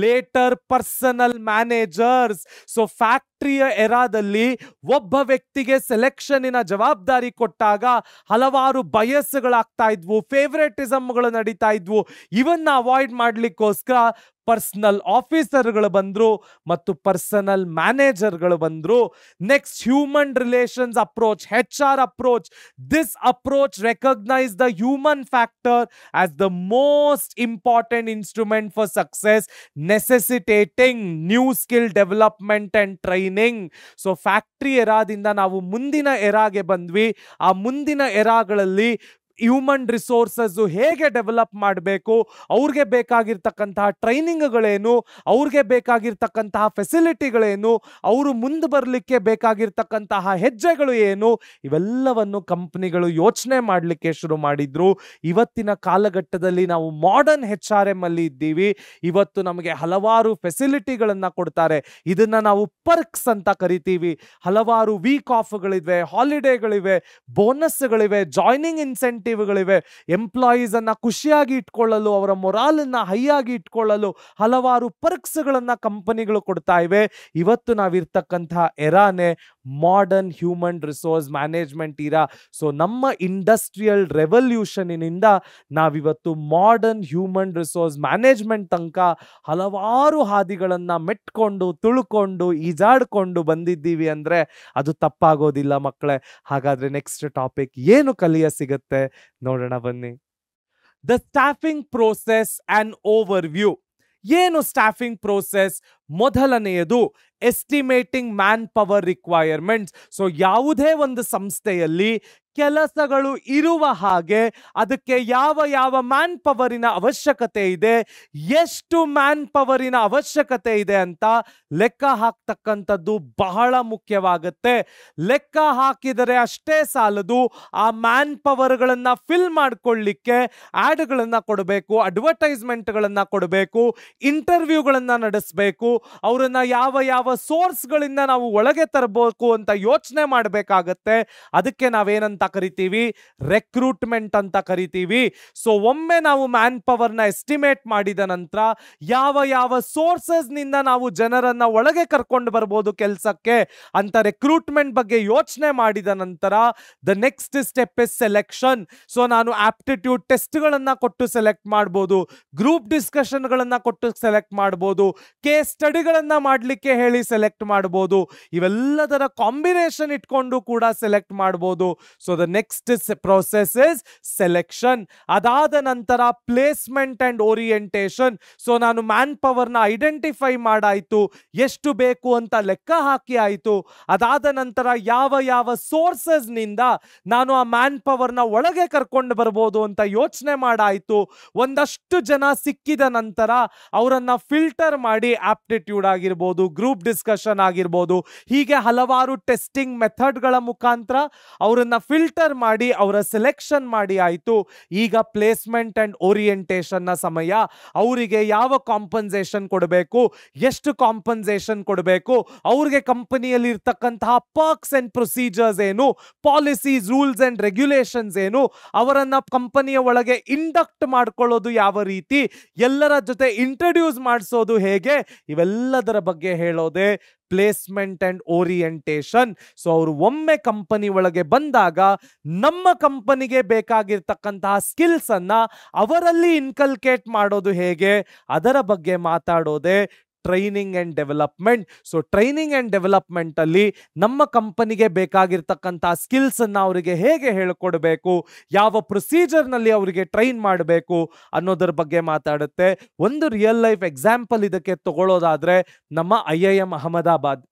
later personal managers. So ಫ್ಯಾಕ್ಟರಿಯ ಎರಾದಲ್ಲಿ ಒಬ್ಬ ವ್ಯಕ್ತಿಗೆ ಸೆಲೆಕ್ಷನ್ನಿನ ಜವಾಬ್ದಾರಿ ಕೊಟ್ಟಾಗ ಹಲವಾರು ಬಯಸ್ಗಳಾಗ್ತಾ ಇದ್ವು, ಫೇವರೇಟಿಸಮ್ಗಳು ನಡೀತಾ ಇದ್ವು. ಇವನ್ನ ಅವಾಯ್ಡ್ ಮಾಡ್ಲಿಕ್ಕೋಸ್ಕರ ಪರ್ಸನಲ್ ಆಫೀಸರ್ಗಳು ಬಂದ್ರು ಮತ್ತು ಪರ್ಸನಲ್ ಮ್ಯಾನೇಜರ್ಗಳು ಬಂದ್ರು. Next, human relations approach, HR approach. This approach recognized the human factor as the most important instrument for success, necessitating new skill development and training. So factory ಎರಾದಿಂದ ನಾವು ಮುಂದಿನ ಎರಾಗೆ ಬಂದ್ವಿ. ಆ ಮುಂದಿನ ಎರಾಗಳಲ್ಲಿ ಹ್ಯೂಮನ್ ರಿಸೋರ್ಸಸ್ ಹೇಗೆ ಡೆವಲಪ್ ಮಾಡಬೇಕು, ಅವ್ರಿಗೆ ಬೇಕಾಗಿರ್ತಕ್ಕಂತಹ ಟ್ರೈನಿಂಗ್ಗಳೇನು, ಅವ್ರಿಗೆ ಬೇಕಾಗಿರ್ತಕ್ಕಂತಹ ಫೆಸಿಲಿಟಿಗಳೇನು, ಅವರು ಮುಂದೆ ಬರಲಿಕ್ಕೆ ಬೇಕಾಗಿರ್ತಕ್ಕಂತಹ ಹೆಜ್ಜೆಗಳು ಏನು, ಇವೆಲ್ಲವನ್ನು ಕಂಪ್ನಿಗಳು ಯೋಚನೆ ಮಾಡಲಿಕ್ಕೆ ಶುರು ಮಾಡಿದ್ರು. ಇವತ್ತಿನ ಕಾಲಘಟ್ಟದಲ್ಲಿ ನಾವು ಮಾಡರ್ನ್ HRM ಅಲ್ಲಿ ಇದ್ದೀವಿ. ಇವತ್ತು ನಮಗೆ ಹಲವಾರು ಫೆಸಿಲಿಟಿಗಳನ್ನು ಕೊಡ್ತಾರೆ. ಇದನ್ನ ನಾವು ಪರ್ಕ್ಸ್ ಅಂತ ಕರಿತೀವಿ. ಹಲವಾರು ವೀಕ್ ಆಫ್ಗಳಿವೆ, ಹಾಲಿಡೇಗಳಿವೆ, ಬೋನಸ್ಗಳಿವೆ, ಜಾಯ್ನಿಂಗ್ ಇನ್ಸೆಂಟಿವ್ ಗಳಿವೆ. ಎಂಪ್ಲಾಯೀಸ್ ಅನ್ನ ಖುಷಿಯಾಗಿ ಇಟ್ಕೊಳ್ಳಲು, ಅವರ ಮೊರಾಲನ್ನ ಹೈ ಆಗಿ ಇಟ್ಕೊಳ್ಳಲು ಹಲವಾರು ಪರ್ಕ್ಸ್ಗಳನ್ನ ಕಂಪನಿಗಳು ಕೊಡ್ತಾ ಇವೆ. ಇವತ್ತು ನಾವಿರ್ತಕ್ಕಂತಹ ಎರಾನೆ ಮಾಡರ್ನ್ ಹ್ಯೂಮನ್ ರಿಸೋರ್ಸ್ ಮ್ಯಾನೇಜ್ಮೆಂಟ್ ಇರಾ. ಸೊ ನಮ್ಮ ಇಂಡಸ್ಟ್ರಿಯಲ್ ರೆವಲ್ಯೂಷನ್ನಿಂದ ನಾವಿವತ್ತು ಮಾಡರ್ನ್ ಹ್ಯೂಮನ್ ರಿಸೋರ್ಸ್ ಮ್ಯಾನೇಜ್ಮೆಂಟ್ ತನಕ ಹಲವಾರು ಹಾದಿಗಳನ್ನ ಮೆಟ್ಕೊಂಡು, ತುಳ್ಕೊಂಡು, ಈಜಾಡ್ಕೊಂಡು ಬಂದಿದ್ದೀವಿ ಅಂದ್ರೆ ಅದು ತಪ್ಪಾಗೋದಿಲ್ಲ ಮಕ್ಕಳೇ. ಹಾಗಾದ್ರೆ ನೆಕ್ಸ್ಟ್ ಟಾಪಿಕ್ ಏನು ಕಲಿಯ ಸಿಗುತ್ತೆ ನೋಡೋಣ ಬನ್ನಿ. The staffing process and overview. ಏನು ಸ್ಟಾಫಿಂಗ್ ಪ್ರೋಸೆಸ್? ಮೊದಲನೆಯದು estimating man power requirements. So ಯಾವುದೇ ಒಂದು ಸಂಸ್ಥೆಯಲ್ಲಿ ಕೆಲಸಗಳು ಇರುವ ಹಾಗೆ ಅದಕ್ಕೆ ಯಾವ ಯಾವ ಮ್ಯಾನ್ ಪವರಿನ ಅವಶ್ಯಕತೆ ಇದೆ, ಎಷ್ಟು ಮ್ಯಾನ್ ಪವರಿನ ಅವಶ್ಯಕತೆ ಇದೆ ಅಂತ ಲೆಕ್ಕ ಹಾಕ್ತಕ್ಕಂಥದ್ದು ಬಹಳ ಮುಖ್ಯವಾಗುತ್ತೆ. ಲೆಕ್ಕ ಹಾಕಿದರೆ ಅಷ್ಟೇ ಸಾಲದು. ಆ ಮ್ಯಾನ್ ಪವರ್ಗಳನ್ನು ಫಿಲ್ ಮಾಡಿಕೊಳ್ಳಿಕ್ಕೆ ಆಡ್ಗಳನ್ನು ಕೊಡಬೇಕು, ಅಡ್ವರ್ಟೈಸ್ಮೆಂಟ್ಗಳನ್ನು ಕೊಡಬೇಕು, ಇಂಟರ್ವ್ಯೂಗಳನ್ನು ನಡೆಸಬೇಕು, ಅವರನ್ನ ಯಾವ ಯಾವ ಸೋರ್ಸ್ಗಳಿಂದ ನಾವು ಒಳಗೆ ತರಬೇಕು ಅಂತ ಯೋಚನೆ ಮಾಡಬೇಕಾಗತ್ತೆ. ಅದಕ್ಕೆ ನಾವೇನಂತ ಕರಿತೀವಿ? ರೆಕ್ರೂಟ್ಮೆಂಟ್ ಅಂತ ಕರಿತೀವಿ. ಸೊ ಒಮ್ಮೆ ನಾವು ಮ್ಯಾನ್ ಪವರ್ನ ಎಸ್ಟಿಮೇಟ್ ಮಾಡಿದ ನಂತರ ಯಾವ ಯಾವ ಸೋರ್ಸಸ್ ನಿಂದ ನಾವು ಜನರನ್ನ ಒಳಗೆ ಕರ್ಕೊಂಡು ಬರ್ಬೋದು ಕೆಲಸಕ್ಕೆ ಅಂತ ರೆಕ್ರೂಟ್ಮೆಂಟ್ ಬಗ್ಗೆ ಯೋಚನೆ ಮಾಡಿದ ನಂತರ the next step is selection. So ನಾನು ಆಪ್ಟಿಟ್ಯೂಡ್ ಟೆಸ್ಟ್ಗಳನ್ನ ಕೊಟ್ಟು ಸೆಲೆಕ್ಟ್ ಮಾಡ್ಬೋದು, ಗ್ರೂಪ್ ಡಿಸ್ಕಷನ್ಗಳನ್ನ ಕೊಟ್ಟು ಸೆಲೆಕ್ಟ್ ಮಾಡ್ಬೋದು, ಕೇಸ್ ಸ್ಟಡಿಗಳನ್ನ ಮಾಡಲಿಕ್ಕೆ ಹೇಳಿ ಸೆಲೆಕ್ಟ್ ಮಾಡ್ಬೋದು, ಇವೆಲ್ಲದರ ಕಾಂಬಿನೇಷನ್ ಇಟ್ಕೊಂಡು ಕೂಡ ಸೆಲೆಕ್ಟ್ ಮಾಡ್ಬೋದು. So the next process is selection. ಅದಾದ ನಂತರ ಪ್ಲೇಸ್ಮೆಂಟ್ ಅಂಡ್ ಓರಿಯೆಂಟೇಷನ್. ಸೊ ನಾನು ಮ್ಯಾನ್ ಪವರ್ನ ಐಡೆಂಟಿಫೈ ಮಾಡಾಯ್ತು, ಎಷ್ಟು ಬೇಕು ಅಂತ ಲೆಕ್ಕ ಹಾಕಿ ಆಯ್ತು. ಅದಾದ ನಂತರ ಯಾವ ಯಾವ ಸೋರ್ಸಸ್ ನಿಂದ ನಾನು ಆ ಮ್ಯಾನ್ ಪವರ್ನ ಒಳಗೆ ಕರ್ಕೊಂಡು ಬರ್ಬೋದು ಅಂತ ಯೋಚನೆ ಮಾಡಾಯ್ತು. ಒಂದಷ್ಟು ಜನ ಸಿಕ್ಕಿದ ನಂತರ ಅವರನ್ನ ಫಿಲ್ಟರ್ ಮಾಡಿ ಆಪ್ಟಿಟ್ಯೂಡ್ ಆಗಿರ್ಬೋದು, ಗ್ರೂಪ್ ಡಿಸ್ಕಷನ್ ಆಗಿರ್ಬೋದು, ಹೀಗೆ ಹಲವಾರು ಟೆಸ್ಟಿಂಗ್ ಮೆಥಡ್ಗಳ ಮುಖಾಂತರ ಅವರನ್ನ ಫಿಲ್ಟರ್ ಮಾಡಿ ಅವರ ಸೆಲೆಕ್ಷನ್ ಮಾಡಿ ಆಯ್ತು. ಈಗ ಪ್ಲೇಸ್ಮೆಂಟ್ ಅಂಡ್ ಓರಿಯೆಂಟೇಷನ್ ನ ಸಮಯ. ಅವರಿಗೆ ಯಾವ ಕಾಂಪನ್ಸೇಷನ್ ಕೊಡಬೇಕು, ಎಷ್ಟು ಕಾಂಪನ್ಸೇಷನ್ ಕೊಡಬೇಕು, ಅವ್ರಿಗೆ ಕಂಪನಿಯಲ್ಲಿ ಇರ್ತಕ್ಕಂತಹ ಪರ್ಕ್ಸ್ ಅಂಡ್ ಪ್ರೊಸೀಜರ್ಸ್ ಏನು, ಪಾಲಿಸೀಸ್, ರೂಲ್ಸ್ ಅಂಡ್ ರೆಗ್ಯುಲೇಷನ್ಸ್ ಏನು, ಅವರನ್ನ ಕಂಪನಿಯ ಒಳಗೆ ಇಂಡಕ್ಟ್ ಮಾಡ್ಕೊಳ್ಳೋದು ಯಾವ ರೀತಿ, ಎಲ್ಲರ ಜೊತೆ ಇಂಟ್ರೊಡ್ಯೂಸ್ ಮಾಡಿಸೋದು ಹೇಗೆ, ಇವೆಲ್ಲದರ ಬಗ್ಗೆ ಹೇಳೋದೆ ಪ್ಲೇಸ್ಮೆಂಟ್ ಅಂಡ್ ಓರಿಯೆಂಟೇಷನ್. ಸೊ ಅವರು ಒಮ್ಮೆ ಕಂಪನಿ ಒಳಗೆ ಬಂದಾಗ ನಮ್ಮ ಕಂಪನಿಗೆ ಬೇಕಾಗಿರ್ತಕ್ಕಂತಹ ಸ್ಕಿಲ್ಸ್ ಅನ್ನ ಅವರಲ್ಲಿ ಇನ್ಕಲ್ಕೇಟ್ ಮಾಡೋದು ಹೇಗೆ, ಅದರ ಬಗ್ಗೆ ಮಾತಾಡೋದೆ training and development. So training and development ಅಲ್ಲಿ ನಮ್ಮ ಕಂಪನಿಗೆ ಬೇಕಾಗಿರ್ತಕ್ಕಂತಹ ಸ್ಕಿಲ್ಸ್ ಅನ್ನ ಅವರಿಗೆ ಹೇಗೆ ಹೇಳಿಕೊಡ್ಬೇಕು, ಯಾವ ಪ್ರೊಸೀಜರ್ ನಲ್ಲಿ ಅವರಿಗೆ ಟ್ರೈನ್ ಮಾಡಬೇಕು ಅನ್ನೋದರ ಬಗ್ಗೆ ಮಾತಾಡುತ್ತೆ. ಒಂದು ರಿಯಲ್ ಲೈಫ್ ಎಕ್ಸಾಂಪಲ್ ಇದಕ್ಕೆ ತಗೊಳ್ಳೋದಾದ್ರೆ ನಮ್ಮ IIM ಅಹಮದಾಬಾದ್.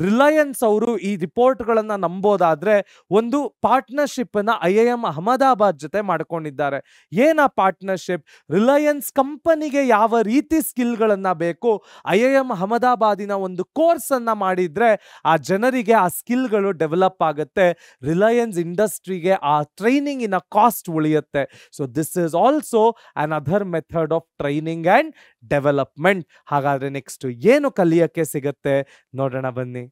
ರಿಲಯನ್ಸ್ ಅವರು ಈ ರಿಪೋರ್ಟ್ಗಳನ್ನ ನಂಬೋದಾದ್ರೆ ಒಂದು ಪಾರ್ಟ್ನರ್ಶಿಪ್ ಅನ್ನ IIM ಅಹಮದಾಬಾದ್ ಜೊತೆ ಮಾಡ್ಕೊಂಡಿದ್ದಾರೆ. ಏನ ಪಾರ್ಟ್ನರ್ಶಿಪ್? ರಿಲಯನ್ಸ್ ಕಂಪನಿಗೆ ಯಾವ ರೀತಿ ಸ್ಕಿಲ್ಗಳನ್ನ ಬೇಕು, IIM ಅಹಮದಾಬಾದಿನ ಒಂದು ಕೋರ್ಸ್ ಅನ್ನ ಮಾಡಿದ್ರೆ ಆ ಜನರಿಗೆ ಆ ಸ್ಕಿಲ್ಗಳು ಡೆವಲಪ್ ಆಗುತ್ತೆ, ರಿಲಯನ್ಸ್ ಇಂಡಸ್ಟ್ರಿಗೆ ಆ ಟ್ರೈನಿಂಗಿನ ಕಾಸ್ಟ್ ಉಳಿಯುತ್ತೆ. So this is also another method of training and development. ಹಾಗಾದ್ರೆ ನೆಕ್ಸ್ಟ್ ಏನು ಕಲಿಯಕ್ಕೆ ಸಿಗತ್ತೆ ನೋಡೋಣ ಬನ್ನಿ.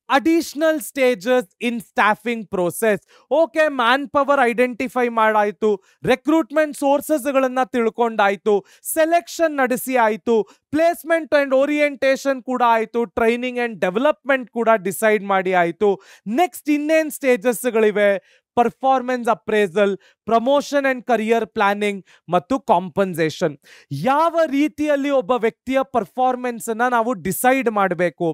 Additional stages in staffing process. Okay, manpower identify ಮಾಡಾಯ್ತು, ರೆಕ್ರೂಟ್ಮೆಂಟ್ ಸೋರ್ಸಸ್ಗಳನ್ನ ತಿಳ್ಕೊಂಡಾಯ್ತು, ಸೆಲೆಕ್ಷನ್ ನಡೆಸಿ ಆಯ್ತು, ಪ್ಲೇಸ್ಮೆಂಟ್ ಅಂಡ್ ಓರಿಯೆಂಟೇಷನ್ ಕೂಡ ಆಯ್ತು, ಟ್ರೈನಿಂಗ್ ಅಂಡ್ ಡೆವಲಪ್ಮೆಂಟ್ ಕೂಡ ಡಿಸೈಡ್ ಮಾಡಿ ಆಯ್ತು. ನೆಕ್ಸ್ಟ್ ಇನ್ನೇನ್ ಸ್ಟೇಜಸ್ಗಳಿವೆ? Performance appraisal, promotion and career planning ಮತ್ತು ಕಾಂಪನ್ಸೇಷನ್. ಯಾವ ರೀತಿಯಲ್ಲಿ ಒಬ್ಬ ವ್ಯಕ್ತಿಯ ಪರ್ಫಾರ್ಮೆನ್ಸ್ ಅನ್ನ ನಾವು ಡಿಸೈಡ್ ಮಾಡಬೇಕು?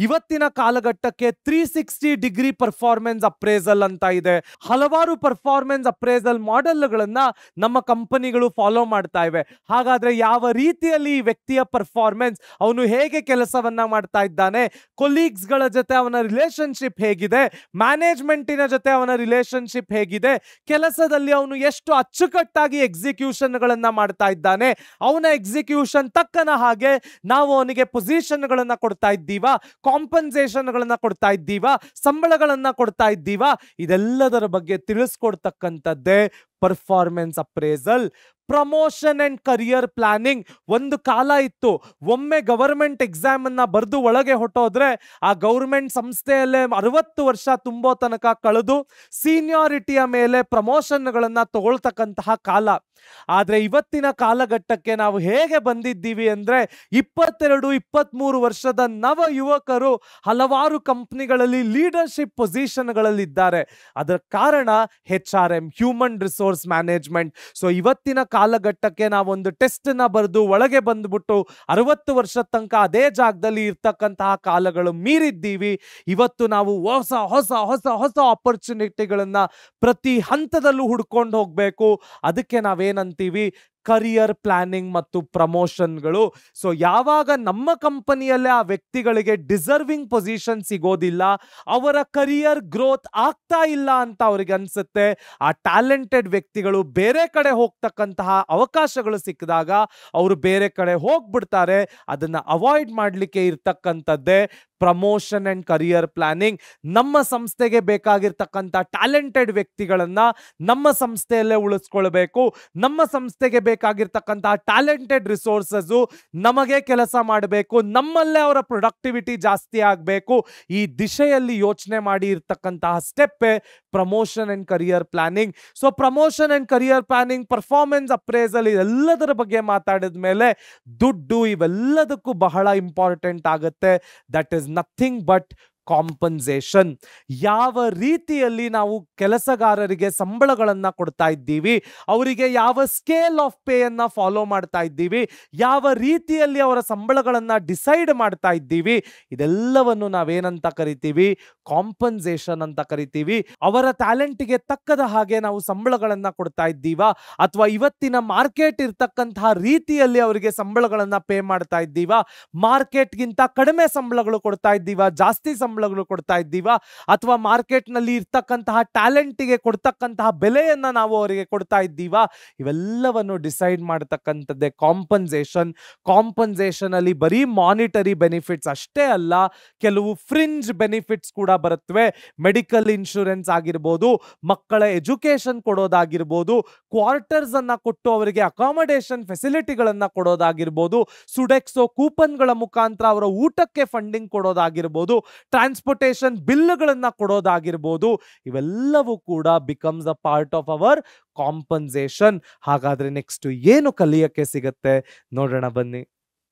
ಇವತ್ತಿನ ಕಾಲಘಟ್ಟಕ್ಕೆ 360 ಡಿಗ್ರಿ ಪರ್ಫಾರ್ಮೆನ್ಸ್ ಅಪ್ರೇಸಲ್ ಅಂತ ಇದೆ. ಹಲವಾರು ಪರ್ಫಾರ್ಮೆನ್ಸ್ ಅಪ್ರೇಸಲ್ ಮಾಡೆಲ್ಗಳನ್ನ ನಮ್ಮ ಕಂಪನಿಗಳು ಫಾಲೋ ಮಾಡ್ತಾ ಇವೆ. ಹಾಗಾದ್ರೆ ಯಾವ ರೀತಿಯಲ್ಲಿ ಈ ವ್ಯಕ್ತಿಯ ಪರ್ಫಾರ್ಮೆನ್ಸ್, ಅವನು ಹೇಗೆ ಕೆಲಸವನ್ನ ಮಾಡ್ತಾ ಇದ್ದಾನೆ, ಕೊಲೀಗ್ಸ್ಗಳ ಜೊತೆ ಅವನ ರಿಲೇಶನ್ಶಿಪ್ ಹೇಗಿದೆ, ಮ್ಯಾನೇಜ್ಮೆಂಟಿನ ಜೊತೆ ಅವನ ರಿಲೇಶನ್ಶಿಪ್ ಹೇಗಿದೆ, ಕೆಲಸದಲ್ಲಿ ಅವನು ಎಷ್ಟು ಅಚ್ಚುಕಟ್ಟಾಗಿ ಎಕ್ಸಿಕ್ಯೂಷನ್ ಗಳನ್ನ ಮಾಡ್ತಾ ಇದ್ದಾನೆ, ಅವನ ಎಕ್ಸಿಕ್ಯೂಷನ್ ತಕ್ಕನ ಹಾಗೆ ನಾವು ಅವನಿಗೆ ಪೊಸಿಷನ್ ಗಳನ್ನ ಕೊಡ್ತಾ ಇದ್ದೀವಾ, ಕಾಂಪನ್ಸೇಷನ್ ಗಳನ್ನ ಕೊಡ್ತಾ ಇದ್ದೀವಾ, ಸಂಬಳಗಳನ್ನ ಕೊಡ್ತಾ ಇದ್ದೀವಾ, ಇದೆಲ್ಲದರ ಬಗ್ಗೆ ತಿಳಿಸ್ಕೊಡ್ತಕ್ಕಂಥದ್ದೇ performance appraisal. Promotion and career planning. ಒಂದು ಕಾಲ ಇತ್ತು, ಒಮ್ಮೆ ಗವರ್ಮೆಂಟ್ ಎಕ್ಸಾಮ್ ಅನ್ನ ಬರೆದು ಒಳಗೆ ಹೊಟ್ಟೋದ್ರೆ ಆ ಗವರ್ಮೆಂಟ್ ಸಂಸ್ಥೆಯಲ್ಲೇ 60 ವರ್ಷ ತುಂಬೋ ತನಕ ಕಳೆದು ಸೀನಿಯಾರಿಟಿಯ ಮೇಲೆ ಪ್ರಮೋಷನ್ಗಳನ್ನ ತಗೊಳ್ತಕ್ಕಂತಹ ಕಾಲ. ಆದ್ರೆ ಇವತ್ತಿನ ಕಾಲಘಟ್ಟಕ್ಕೆ ನಾವು ಹೇಗೆ ಬಂದಿದ್ದೀವಿ ಅಂದ್ರೆ 22-23 ವರ್ಷದ ನವ ಯುವಕರು ಹಲವಾರು ಕಂಪನಿಗಳಲ್ಲಿ ಲೀಡರ್ಶಿಪ್ ಪೊಸಿಷನ್ಗಳಲ್ಲಿದ್ದಾರೆ. ಅದರ ಕಾರಣ HRM, human resource management. So ಇವತ್ತಿನ ಕಾಲಘಟ್ಟಕ್ಕೆ ನಾವೊಂದು ಟೆಸ್ಟ್ ನ ಬರೆದು ಒಳಗೆ ಬಂದ್ಬಿಟ್ಟು 60 ವರ್ಷದ ತನಕ ಅದೇ ಜಾಗದಲ್ಲಿ ಇರ್ತಕ್ಕಂತಹ ಕಾಲಗಳು ಮೀರಿದ್ದೀವಿ. ಇವತ್ತು ನಾವು ಹೊಸ ಹೊಸ ಹೊಸ ಹೊಸ ಆಪರ್ಚುನಿಟಿಗಳನ್ನ ಪ್ರತಿ ಹಂತದಲ್ಲೂ ಹುಡ್ಕೊಂಡು ಹೋಗ್ಬೇಕು. ಅದಕ್ಕೆ ನಾವೇನಂತೀವಿ? ಕರಿಯರ್ ಪ್ಲಾನಿಂಗ್ ಮತ್ತು ಪ್ರಮೋಷನ್ಗಳು. ಸೊ ಯಾವಾಗ ನಮ್ಮ ಕಂಪನಿಯಲ್ಲೇ ಆ ವ್ಯಕ್ತಿಗಳಿಗೆ ಡಿಸರ್ವಿಂಗ್ ಪೊಸಿಷನ್ ಸಿಗೋದಿಲ್ಲ, ಅವರ ಕರಿಯರ್ ಗ್ರೋತ್ ಆಗ್ತಾ ಇಲ್ಲ ಅಂತ ಅವ್ರಿಗೆ ಅನ್ಸುತ್ತೆ, ಆ ಟ್ಯಾಲೆಂಟೆಡ್ ವ್ಯಕ್ತಿಗಳು ಬೇರೆ ಕಡೆ ಹೋಗ್ತಕ್ಕಂತಹ ಅವಕಾಶಗಳು ಸಿಕ್ಕಿದಾಗ ಅವರು ಬೇರೆ ಕಡೆ ಹೋಗ್ಬಿಡ್ತಾರೆ. ಅದನ್ನ ಅವಾಯ್ಡ್ ಮಾಡಲಿಕ್ಕೆ ಇರ್ತಕ್ಕಂಥದ್ದೇ ಪ್ರಮೋಷನ್ ಅಂಡ್ ಕರಿಯರ್ ಪ್ಲಾನಿಂಗ್. ನಮ್ಮ ಸಂಸ್ಥೆಗೆ ಬೇಕಾಗಿರ್ತಕ್ಕಂಥ ಟ್ಯಾಲೆಂಟೆಡ್ ವ್ಯಕ್ತಿಗಳನ್ನ ನಮ್ಮ ಸಂಸ್ಥೆಯಲ್ಲೇ ಉಳಿಸ್ಕೊಳ್ಬೇಕು. ನಮ್ಮ ಸಂಸ್ಥೆಗೆ ಬೇಕಾಗಿರ್ತಕ್ಕಂತಹ ಟ್ಯಾಲೆಂಟೆಡ್ ರಿಸೋರ್ಸಸ್ ನಮಗೆ ಕೆಲಸ ಮಾಡಬೇಕು, ನಮ್ಮಲ್ಲೇ ಅವರ ಪ್ರೊಡಕ್ಟಿವಿಟಿ ಜಾಸ್ತಿ ಆಗಬೇಕು. ಈ ದಿಶೆಯಲ್ಲಿ ಯೋಚನೆ ಮಾಡಿ ಇರ್ತಕ್ಕಂತಹ ಸ್ಟೆಪ್ಪೇ promotion and career planning. So promotion and career planning, performance appraisal, ಇದೆಲ್ಲದರ ಬಗ್ಗೆ ಮಾತಾಡಿದ ಮೇಲೆ ದುಡ್ಡು ಇವೆಲ್ಲದಕ್ಕೂ ಬಹಳ ಇಂಪಾರ್ಟೆಂಟ್ ಆಗುತ್ತೆ. That is nothing but compensation. ಯಾವ ರೀತಿಯಲ್ಲಿ ನಾವು ಕೆಲಸಗಾರರಿಗೆ ಸಂಬಳಗಳನ್ನ ಕೊಡ್ತಾ ಇದ್ದೀವಿ, ಅವರಿಗೆ ಯಾವ ಸ್ಕೇಲ್ ಆಫ್ ಪೇ ಅನ್ನ ಫಾಲೋ ಮಾಡ್ತಾ ಇದ್ದೀವಿ, ಯಾವ ರೀತಿಯಲ್ಲಿ ಅವರ ಸಂಬಳಗಳನ್ನ ಡಿಸೈಡ್ ಮಾಡ್ತಾ ಇದ್ದೀವಿ, ಇದೆಲ್ಲವನ್ನು ನಾವೇನಂತ ಕರಿತೀವಿ? ಕಾಂಪನ್ಸೇಷನ್ ಅಂತ ಕರಿತೀವಿ. ಅವರ ಟ್ಯಾಲೆಂಟ್ಗೆ ತಕ್ಕದ ಹಾಗೆ ನಾವು ಸಂಬಳಗಳನ್ನ ಕೊಡ್ತಾ ಇದ್ದೀವಾ, ಅಥವಾ ಇವತ್ತಿನ ಮಾರ್ಕೆಟ್ ಇರ್ತಕ್ಕಂತಹ ರೀತಿಯಲ್ಲಿ ಅವರಿಗೆ ಸಂಬಳಗಳನ್ನ ಪೇ ಮಾಡ್ತಾ ಇದ್ದೀವಾ, ಮಾರ್ಕೆಟ್ಗಿಂತ ಕಡಿಮೆ ಸಂಬಳಗಳು ಕೊಡ್ತಾ ಇದ್ದೀವಾ, ಜಾಸ್ತಿ ಸಂಬಳಗಳು ಕೊಡ್ತಾ ಇದ್ದೀವಾ, ಅಥವಾ ಮಾರ್ಕೆಟ್ ನಲ್ಲಿ ಇರ್ತಕ್ಕಂತಹ ಟ್ಯಾಲೆಂಟ್ಗೆ ಕೊಡ್ತಕ್ಕಂತಹ ಬೆಲೆಯನ್ನ ನಾವು ಅವರಿಗೆ ಕೊಡ್ತಾ ಇದ್ದೀವಾ, ಇವೆಲ್ಲವನ್ನು ಡಿಸೈಡ್ ಮಾಡತಕ್ಕಂಥದ್ದೇ ಕಾಂಪನ್ಸೇಷನ್. ಕಾಂಪನ್ಸೇಷನ್ ಅಲ್ಲಿ ಬರೀ ಮಾನಿಟರಿ ಬೆನಿಫಿಟ್ಸ್ ಅಷ್ಟೇ ಅಲ್ಲ, ಕೆಲವು ಫ್ರಿಂಜ್ ಬೆನಿಫಿಟ್ಸ್ ಕೂಡ ಬರುತ್ತವೆ. ಮೆಡಿಕಲ್ ಇನ್ಶೂರೆನ್ಸ್ ಆಗಿರ್ಬೋದು, ಮಕ್ಕಳ ಎಜುಕೇಶನ್ ಕೊಡೋದಾಗಿರ್ಬೋದು, ಕ್ವಾರ್ಟರ್ಸ್ ಅನ್ನ ಕೊಟ್ಟು ಅವರಿಗೆ ಅಕಾಮಡೇಷನ್ ಫೆಸಿಲಿಟಿಗಳನ್ನ ಕೊಡೋದಾಗಿರ್ಬೋದು, ಸುಡೆಕ್ಸೋ ಕೂಪನ್ಗಳ ಮುಖಾಂತರ ಅವರ ಊಟಕ್ಕೆ ಫಂಡಿಂಗ್ ಕೊಡೋದಾಗಿರ್ಬೋದು, ಟ್ರಾನ್ಸ್ಪೋರ್ಟೇಷನ್ ಬಿಲ್ಗಳನ್ನ ಕೊಡೋದಾಗಿರ್ಬೋದು, ಇವೆಲ್ಲವೂ ಕೂಡ becomes a part of our compensation. ಹಾಗಾದ್ರೆ ನೆಕ್ಸ್ಟ್ ಏನು ಕಲಿಯಕ್ಕೆ ಸಿಗತ್ತೆ ನೋಡೋಣ ಬನ್ನಿ.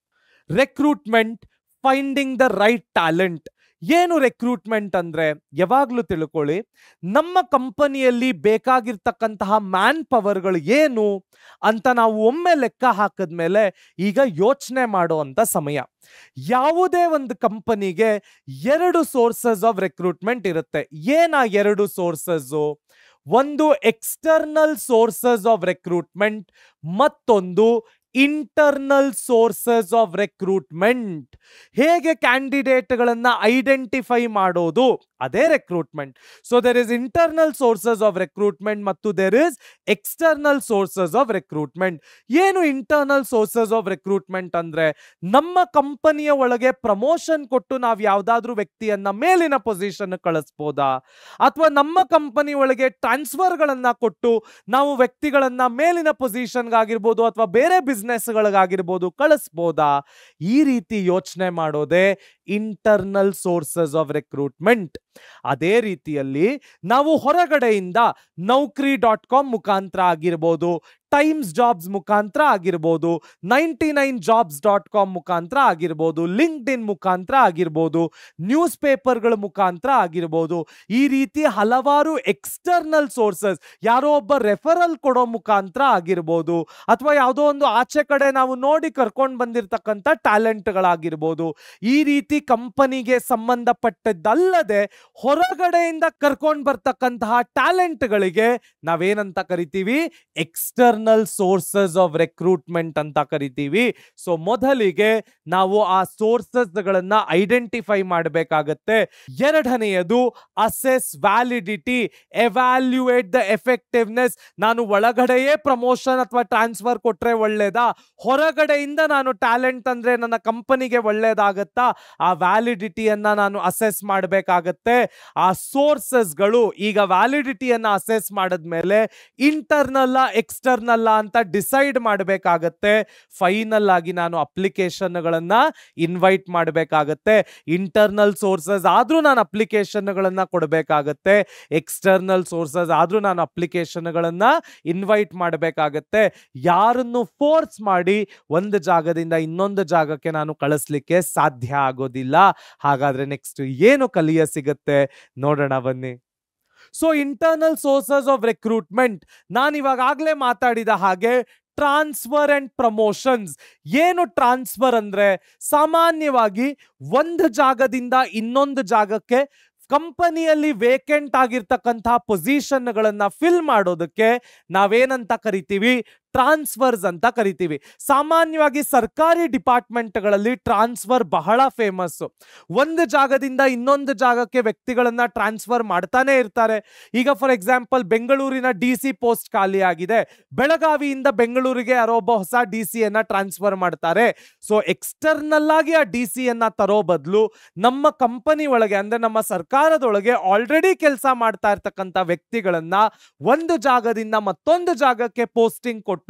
Recruitment, finding the right talent. ಏನು ರೆಕ್ರೂಟ್ಮೆಂಟ್ ಅಂದ್ರೆ? ಯಾವಾಗ್ಲೂ ತಿಳ್ಕೊಳ್ಳಿ, ನಮ್ಮ ಕಂಪನಿಯಲ್ಲಿ ಬೇಕಾಗಿರ್ತಕ್ಕಂತಹ ಮ್ಯಾನ್ ಪವರ್ಗಳು ಏನು ಅಂತ ನಾವು ಒಮ್ಮೆ ಲೆಕ್ಕ ಹಾಕಿದ್ಮೇಲೆ ಈಗ ಯೋಚನೆ ಮಾಡುವಂತ ಸಮಯ. ಯಾವುದೇ ಒಂದು ಕಂಪನಿಗೆ 2 ಸೋರ್ಸಸ್ ಆಫ್ ರೆಕ್ರೂಟ್ಮೆಂಟ್ ಇರುತ್ತೆ. ಏನ 2 ಸೋರ್ಸಸ್? ಒಂದು ಎಕ್ಸ್ಟರ್ನಲ್ ಸೋರ್ಸಸ್ ಆಫ್ ರೆಕ್ರೂಟ್ಮೆಂಟ್, ಮತ್ತೊಂದು ಇಂಟರ್ನಲ್ ಸೋರ್ಸಸ್ ಆಫ್ ರೆಕ್ರೂಟ್ಮೆಂಟ್. ಹೇಗೆ ಕ್ಯಾಂಡಿಡೇಟ್ಗಳನ್ನ ಐಡೆಂಟಿಫೈ ಮಾಡೋದು, ಅದೇ recruitment. So there is internal sources of recruitment ಮತ್ತು there is external sources of recruitment. ಏನು ಇಂಟರ್ನಲ್ ಸೋರ್ಸಸ್ ಆಫ್ ರೆಕ್ರೂಟ್ಮೆಂಟ್ ಅಂದ್ರೆ, ನಮ್ಮ ಕಂಪನಿಯ ಒಳಗೆ ಪ್ರಮೋಷನ್ ಕೊಟ್ಟು ನಾವು ಯಾವ್ದಾದ್ರು ವ್ಯಕ್ತಿಯನ್ನ ಮೇಲಿನ ಪೊಸಿಷನ್ ಕಳಿಸ್ಬೋದಾ, ಅಥವಾ ನಮ್ಮ ಕಂಪನಿ ಒಳಗೆ ಟ್ರಾನ್ಸ್ಫರ್ ಗಳನ್ನ ಕೊಟ್ಟು ನಾವು ವ್ಯಕ್ತಿಗಳನ್ನ ಮೇಲಿನ ಪೊಸಿಷನ್ಗಾಗಿರ್ಬೋದು ಅಥವಾ ಬೇರೆ ಬಿಸ್ನೆಸ್ ಗಳಿಗಾಗಿರ್ಬೋದು ಕಳಿಸ್ಬೋದಾ? ಈ ರೀತಿ ಯೋಚನೆ ಮಾಡೋದೇ ಇಂಟರ್ನಲ್ ಸೋರ್ಸಸ್ ಆಫ್ ರೆಕ್ರೂಟ್ಮೆಂಟ್. ಅದೇ ರೀತಿಯಲ್ಲಿ ನಾವು ಹೊರಗಡೆಯಿಂದ Naukri.com ಮುಖಾಂತರ ಆಗಿರ್ಬೋದು, ಟೈಮ್ಸ್ ಜಾಬ್ಸ್ ಮುಖಾಂತರ ಆಗಿರ್ಬೋದು, 99jobs.com ಮುಖಾಂತರ ಆಗಿರ್ಬೋದು, ಲಿಂಕ್ಡ್ ಇನ್ ಮುಖಾಂತರ ಆಗಿರ್ಬೋದು, ನ್ಯೂಸ್ ಪೇಪರ್ಗಳ ಮುಖಾಂತರ ಆಗಿರ್ಬೋದು, ಈ ರೀತಿ ಹಲವಾರು ಎಕ್ಸ್ಟರ್ನಲ್ ಸೋರ್ಸಸ್, ಯಾರೋ ಒಬ್ಬ ರೆಫರಲ್ ಕೊಡೋ ಮುಖಾಂತರ ಆಗಿರ್ಬೋದು, ಅಥವಾ ಯಾವುದೋ ಒಂದು ಆಚೆ ಕಡೆ ನಾವು ನೋಡಿ ಕರ್ಕೊಂಡು ಬಂದಿರತಕ್ಕಂಥ ಟ್ಯಾಲೆಂಟ್ಗಳಾಗಿರ್ಬೋದು, ಈ ರೀತಿ ಕಂಪನಿಗೆ ಸಂಬಂಧಪಟ್ಟದ್ದಲ್ಲದೆ ಹೊರಗಡೆಯಿಂದ ಕರ್ಕೊಂಡು ಬರ್ತಕ್ಕಂತಹ ಟ್ಯಾಲೆಂಟ್ಗಳಿಗೆ ನಾವೇನಂತ ಕರಿತೀವಿ? ಎಕ್ಸ್ಟರ್ನಲ್ ಸೋರ್ಸಸ್ ಆಫ್ ರೆಕ್ರೂಟ್ಮೆಂಟ್ ಅಂತ ಕರಿತೀವಿ. ಸೊ ಮೊದಲಿಗೆ ನಾವು ಆ ಸೋರ್ಸಸ್ ಗಳನ್ನ ಐಡೆಂಟಿಫೈ ಮಾಡಬೇಕಾಗತ್ತೆ. ಎರಡನೆಯದು assess validity, evaluate the effectiveness. ನಾನು ಒಳಗಡೆಯೇ ಪ್ರಮೋಷನ್ ಅಥವಾ ಟ್ರಾನ್ಸ್ಫರ್ ಕೊಟ್ರೆ ಒಳ್ಳೇದಾ, ಹೊರಗಡೆಯಿಂದ ನಾನು ಟ್ಯಾಲೆಂಟ್ ಅಂದ್ರೆ ನನ್ನ ಕಂಪನಿಗೆ ಒಳ್ಳೇದಾಗತ್ತಾ, ಆ ವ್ಯಾಲಿಡಿಟಿಯನ್ನ ನಾನು ಅಸೆಸ್ ಮಾಡಬೇಕಾಗತ್ತೆ. ಆ ಸೋರ್ಸಸ್ಗಳು ಈಗ ವ್ಯಾಲಿಡಿಟಿಯನ್ನ ಅಸೆಸ್ ಮಾಡಿದ್ಮೇಲೆ ಇಂಟರ್ನಲ್ ಎಕ್ಸ್ಟರ್ನಲ್ ಅಂತ ಡಿಸೈಡ್ ಮಾಡಬೇಕಾಗತ್ತೆ. ಫೈನಲ್ ಆಗಿ ನಾನು ಅಪ್ಲಿಕೇಶನ್ಗಳನ್ನ ಇನ್ವೈಟ್ ಮಾಡಬೇಕಾಗತ್ತೆ. ಇಂಟರ್ನಲ್ ಸೋರ್ಸಸ್ ಆದ್ರೂ ನಾನು ಅಪ್ಲಿಕೇಶನ್ಗಳನ್ನ ಕೊಡಬೇಕಾಗತ್ತೆ, ಎಕ್ಸ್ಟರ್ನಲ್ ಸೋರ್ಸಸ್ ಆದ್ರೂ ನಾನು ಅಪ್ಲಿಕೇಶನ್ಗಳನ್ನ ಇನ್ವೈಟ್ ಮಾಡಬೇಕಾಗತ್ತೆ. ಯಾರನ್ನು ಫೋರ್ಸ್ ಮಾಡಿ ಒಂದು ಜಾಗದಿಂದ ಇನ್ನೊಂದು ಜಾಗಕ್ಕೆ ನಾನು ಕಳಿಸ್ಲಿಕ್ಕೆ ಸಾಧ್ಯ ಆಗೋದಿಲ್ಲ. ಹಾಗಾದ್ರೆ ನೆಕ್ಸ್ಟ್ ಏನು ಕಲಿಯ ಸಿಗತ್ತೆ ನೋಡೋಣ ಬನ್ನಿ. So internal sources of recruitment, ನಾನು ಇವಾಗಲೇ ಮಾತಾಡಿದ ಹಾಗೆ ಟ್ರಾನ್ಸ್ಫರ್ ಅಂಡ್ ಪ್ರಮೋಷನ್ಸ್. ಏನು ಟ್ರಾನ್ಸ್ಫರ್ ಅಂದ್ರೆ, ಸಾಮಾನ್ಯವಾಗಿ ಒಂದು ಜಾಗದಿಂದ ಇನ್ನೊಂದು ಜಾಗಕ್ಕೆ ಕಂಪನಿಯಲ್ಲಿ ವೇಕೆಂಟ್ ಆಗಿರ್ತಕ್ಕಂತಹ ಪೊಸಿಷನ್ಗಳನ್ನ ಫಿಲ್ ಮಾಡೋದಕ್ಕೆ ನಾವೇನಂತ ಕರಿತೀವಿ? ಟ್ರಾನ್ಸ್ಫರ್ಸ್ ಅಂತ ಕರಿತೀವಿ. ಸಾಮಾನ್ಯವಾಗಿ ಸರ್ಕಾರಿ ಡಿಪಾರ್ಟ್ಮೆಂಟ್ಗಳಲ್ಲಿ ಟ್ರಾನ್ಸ್ಫರ್ ಬಹಳ ಫೇಮಸ್. ಒಂದು ಜಾಗದಿಂದ ಇನ್ನೊಂದು ಜಾಗಕ್ಕೆ ವ್ಯಕ್ತಿಗಳನ್ನ ಟ್ರಾನ್ಸ್ಫರ್ ಮಾಡ್ತಾನೆ ಇರ್ತಾರೆ. ಈಗ ಫಾರ್ ಎಕ್ಸಾಂಪಲ್ ಬೆಂಗಳೂರಿನ DC ಪೋಸ್ಟ್ ಖಾಲಿ ಆಗಿದೆ, ಬೆಳಗಾವಿಯಿಂದ ಬೆಂಗಳೂರಿಗೆ ಯಾರೋ ಒಬ್ಬ ಹೊಸ DC ಯನ್ನ ಟ್ರಾನ್ಸ್ಫರ್ ಮಾಡ್ತಾರೆ. ಸೊ ಎಕ್ಸ್ಟರ್ನಲ್ ಆಗಿ ಆ DC ಯನ್ನ ತರೋ ಬದಲು ನಮ್ಮ ಕಂಪನಿ ಒಳಗೆ ಅಂದ್ರೆ ನಮ್ಮ ಸರ್ಕಾರದೊಳಗೆ ಆಲ್ರೆಡಿ ಕೆಲಸ ಮಾಡ್ತಾ ಇರ್ತಕ್ಕಂಥ ವ್ಯಕ್ತಿಗಳನ್ನ ಒಂದು ಜಾಗದಿಂದ ಮತ್ತೊಂದು ಜಾಗಕ್ಕೆ ಪೋಸ್ಟಿಂಗ್ ಕೊಟ್ಟು